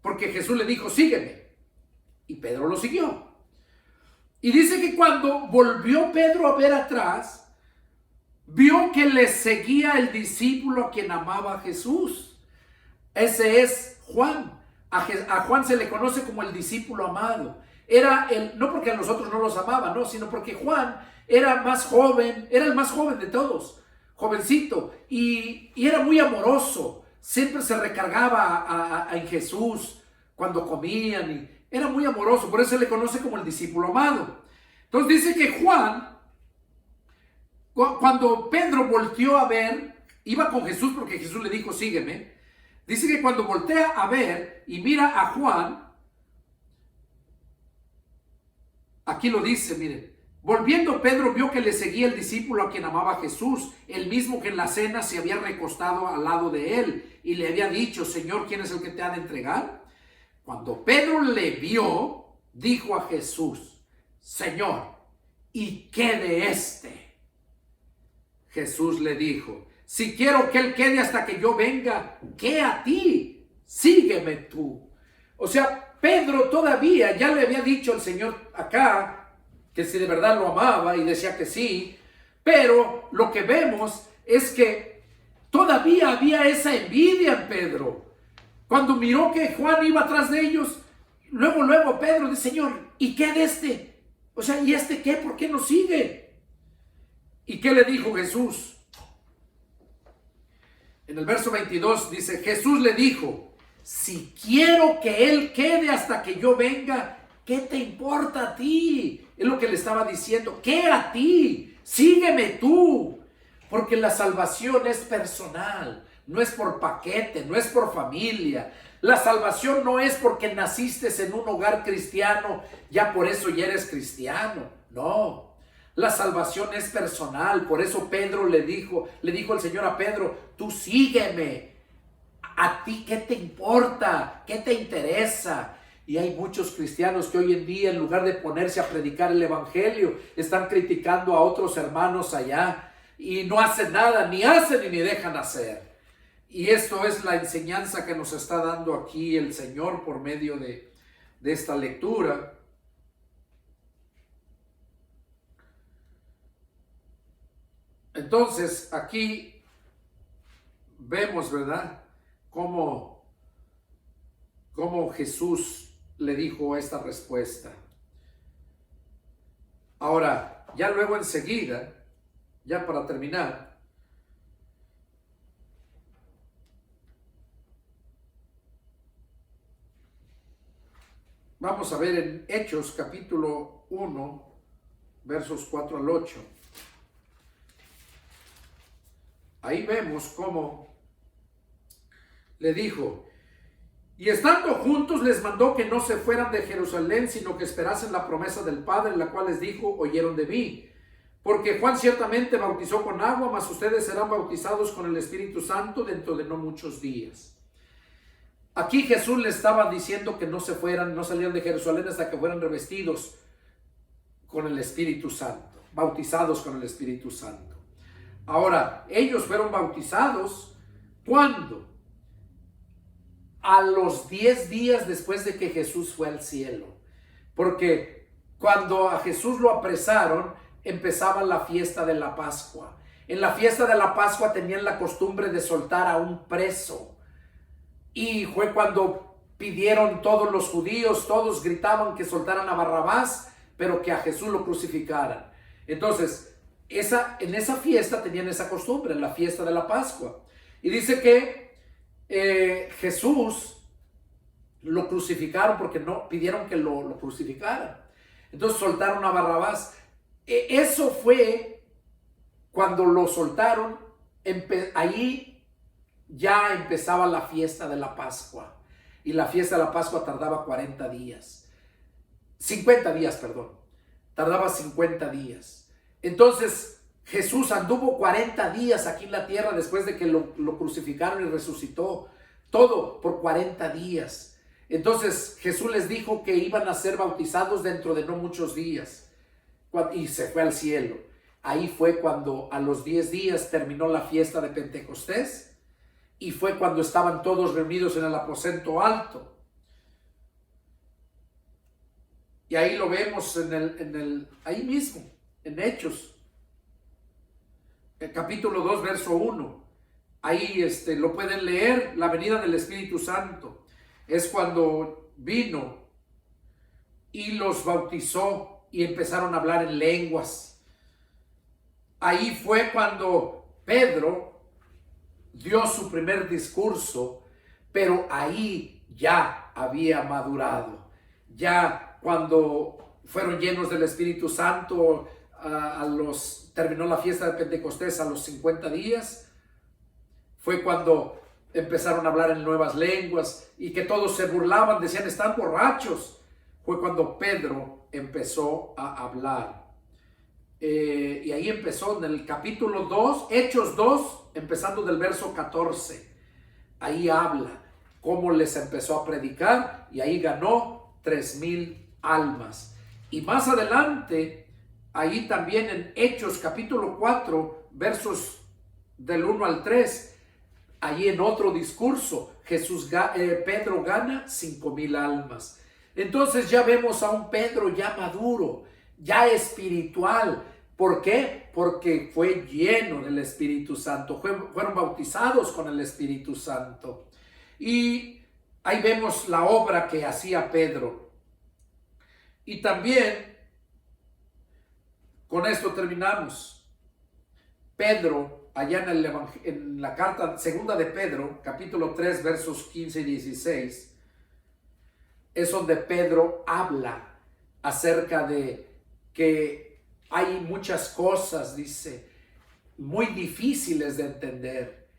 A: porque Jesús le dijo, sígueme, y Pedro lo siguió. Y dice que cuando volvió Pedro a ver atrás, vio que le seguía el discípulo a quien amaba a Jesús. Ese es Juan. A Juan se le conoce como el discípulo amado. No porque a nosotros no los amaba, no, sino porque Juan era más joven, era el más joven de todos, jovencito, y era muy amoroso. Siempre se recargaba en Jesús cuando comían, y era muy amoroso, por eso se le conoce como el discípulo amado. Entonces dice que Juan, cuando Pedro volteó a ver, iba con Jesús porque Jesús le dijo, sígueme. Dice que cuando voltea a ver y mira a Juan, aquí lo dice, miren, volviendo Pedro vio que le seguía el discípulo a quien amaba a Jesús, el mismo que en la cena se había recostado al lado de él y le había dicho, Señor, ¿quién es el que te ha de entregar? Cuando Pedro le vio, dijo a Jesús, Señor, ¿y qué de este? Jesús le dijo, si quiero que él quede hasta que yo venga, ¿qué a ti? Sígueme tú. O sea, Pedro todavía ya le había dicho al Señor acá que si de verdad lo amaba y decía que sí, pero lo que vemos es que todavía había esa envidia en Pedro. Cuando miró que Juan iba atrás de ellos, luego Pedro dice, Señor, ¿y qué de este? O sea, ¿y este qué? ¿Por qué no sigue? ¿Y qué le dijo Jesús? En el verso 22 dice, Jesús le dijo, si quiero que él quede hasta que yo venga, ¿qué te importa a ti? Es lo que le estaba diciendo, ¿qué a ti? Sígueme tú, porque la salvación es personal, no es por paquete, no es por familia. La salvación no es porque naciste en un hogar cristiano, ya por eso ya eres cristiano, no. La salvación es personal, por eso Pedro le dijo el Señor a Pedro, tú sígueme, ¿a ti qué te importa? ¿Qué te interesa? Y hay muchos cristianos que hoy en día, en lugar de ponerse a predicar el evangelio, están criticando a otros hermanos allá y no hacen nada, ni hacen ni dejan hacer. Y esto es la enseñanza que nos está dando aquí el Señor por medio de esta lectura. Entonces, aquí vemos, ¿verdad?, cómo Jesús le dijo esta respuesta. Ahora, ya luego enseguida, ya para terminar, vamos a ver en Hechos capítulo 1, versos 4 al 8. Ahí vemos cómo le dijo, y estando juntos les mandó que no se fueran de Jerusalén, sino que esperasen la promesa del Padre, la cual les dijo, oyeron de mí. Porque Juan ciertamente bautizó con agua, mas ustedes serán bautizados con el Espíritu Santo dentro de no muchos días. Aquí Jesús le estaba diciendo que no se fueran, no salieran de Jerusalén hasta que fueran revestidos con el Espíritu Santo, bautizados con el Espíritu Santo. Ahora, ellos fueron bautizados, ¿cuándo? A los 10 días después de que Jesús fue al cielo. Porque cuando a Jesús lo apresaron, empezaba la fiesta de la Pascua. En la fiesta de la Pascua tenían la costumbre de soltar a un preso. Y fue cuando pidieron todos los judíos, todos gritaban que soltaran a Barrabás, pero que a Jesús lo crucificaran. Entonces, en esa fiesta tenían esa costumbre, en la fiesta de la Pascua. Y dice que Jesús lo crucificaron porque no pidieron que lo crucificaran. Entonces soltaron a Barrabás. Eso fue cuando lo soltaron. Ahí ya empezaba la fiesta de la Pascua. Y la fiesta de la Pascua tardaba 40 días. 50 días, perdón. Tardaba 50 días. Entonces Jesús anduvo 40 días aquí en la tierra después de que lo crucificaron y resucitó. Todo por 40 días. Entonces Jesús les dijo que iban a ser bautizados dentro de no muchos días. Y se fue al cielo. Ahí fue cuando a los 10 días terminó la fiesta de Pentecostés. Y fue cuando estaban todos reunidos en el aposento alto. Y ahí lo vemos ahí mismo, en Hechos. El capítulo 2, verso 1. Ahí lo pueden leer, la venida del Espíritu Santo. Es cuando vino y los bautizó y empezaron a hablar en lenguas. Ahí fue cuando Pedro dio su primer discurso, pero ahí ya había madurado. Ya cuando fueron llenos del Espíritu Santo, terminó la fiesta de Pentecostés a los 50 días, fue cuando empezaron a hablar en nuevas lenguas y que todos se burlaban, decían, están borrachos. Fue cuando Pedro empezó a hablar. Y ahí empezó en el capítulo 2, Hechos 2, empezando del verso 14. Ahí habla cómo les empezó a predicar y ahí ganó 3,000 almas. Y más adelante, ahí también en Hechos capítulo 4, versos del 1 al 3, ahí en otro discurso, Pedro gana 5,000 almas. Entonces ya vemos a un Pedro ya maduro, ya espiritual. ¿Por qué? Porque fue lleno del Espíritu Santo, fueron bautizados con el Espíritu Santo. Y ahí vemos la obra que hacía Pedro. Y también, con esto terminamos. Pedro, allá en la carta segunda de Pedro, capítulo 3, versos 15 y 16, es donde Pedro habla acerca de que hay muchas cosas, dice, muy difíciles de entender,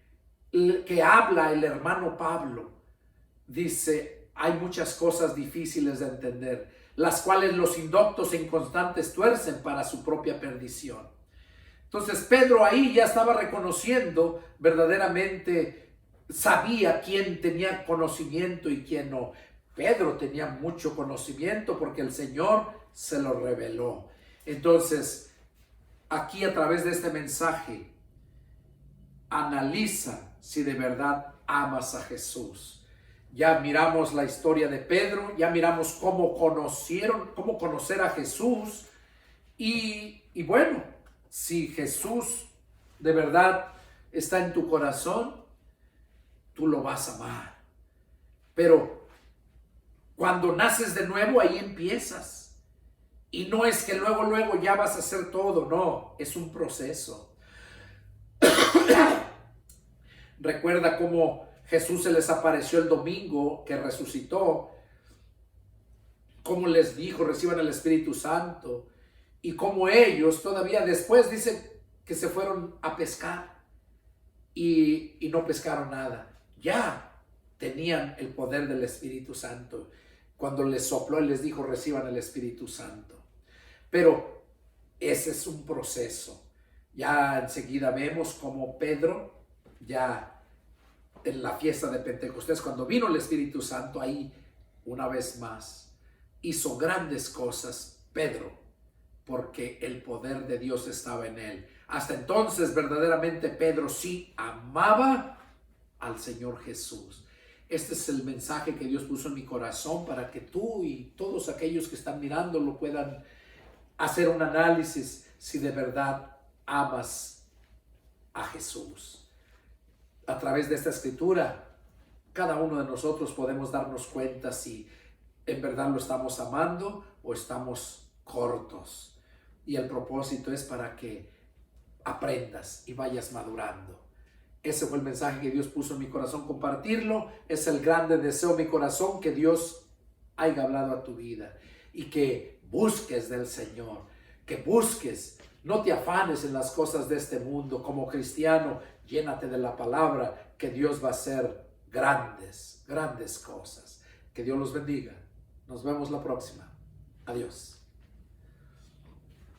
A: que habla el hermano Pablo. Dice, hay muchas cosas difíciles de entender, las cuales los indoctos e inconstantes tuercen para su propia perdición. Entonces Pedro ahí ya estaba reconociendo, verdaderamente sabía quién tenía conocimiento y quién no. Pedro tenía mucho conocimiento porque el Señor se lo reveló. Entonces, aquí a través de este mensaje, analiza si de verdad amas a Jesús. Ya miramos la historia de Pedro, ya miramos cómo conocer a Jesús. Y bueno, si Jesús de verdad está en tu corazón, tú lo vas a amar. Pero cuando naces de nuevo, ahí empiezas. Y no es que luego ya vas a hacer todo, no, es un proceso. Recuerda cómo Jesús se les apareció el domingo que resucitó, cómo les dijo, reciban el Espíritu Santo, y cómo ellos todavía después dice que se fueron a pescar y no pescaron nada. Ya tenían el poder del Espíritu Santo cuando les sopló y les dijo, reciban el Espíritu Santo. Pero ese es un proceso. Ya enseguida vemos como Pedro ya en la fiesta de Pentecostés, cuando vino el Espíritu Santo, ahí una vez más hizo grandes cosas Pedro, porque el poder de Dios estaba en él. Hasta entonces verdaderamente Pedro sí amaba al Señor Jesús. Este es el mensaje que Dios puso en mi corazón para que tú y todos aquellos que están mirándolo puedan hacer un análisis si de verdad amas a Jesús. A través de esta escritura, cada uno de nosotros podemos darnos cuenta si en verdad lo estamos amando o estamos cortos. Y el propósito es para que aprendas y vayas madurando. Ese fue el mensaje que Dios puso en mi corazón, compartirlo. Es el grande deseo de mi corazón, que Dios haya hablado a tu vida y que busques del Señor, que busques, no te afanes en las cosas de este mundo. Como cristiano, llénate de la palabra, que Dios va a hacer grandes, grandes cosas. Que Dios los bendiga. Nos vemos la próxima. Adiós.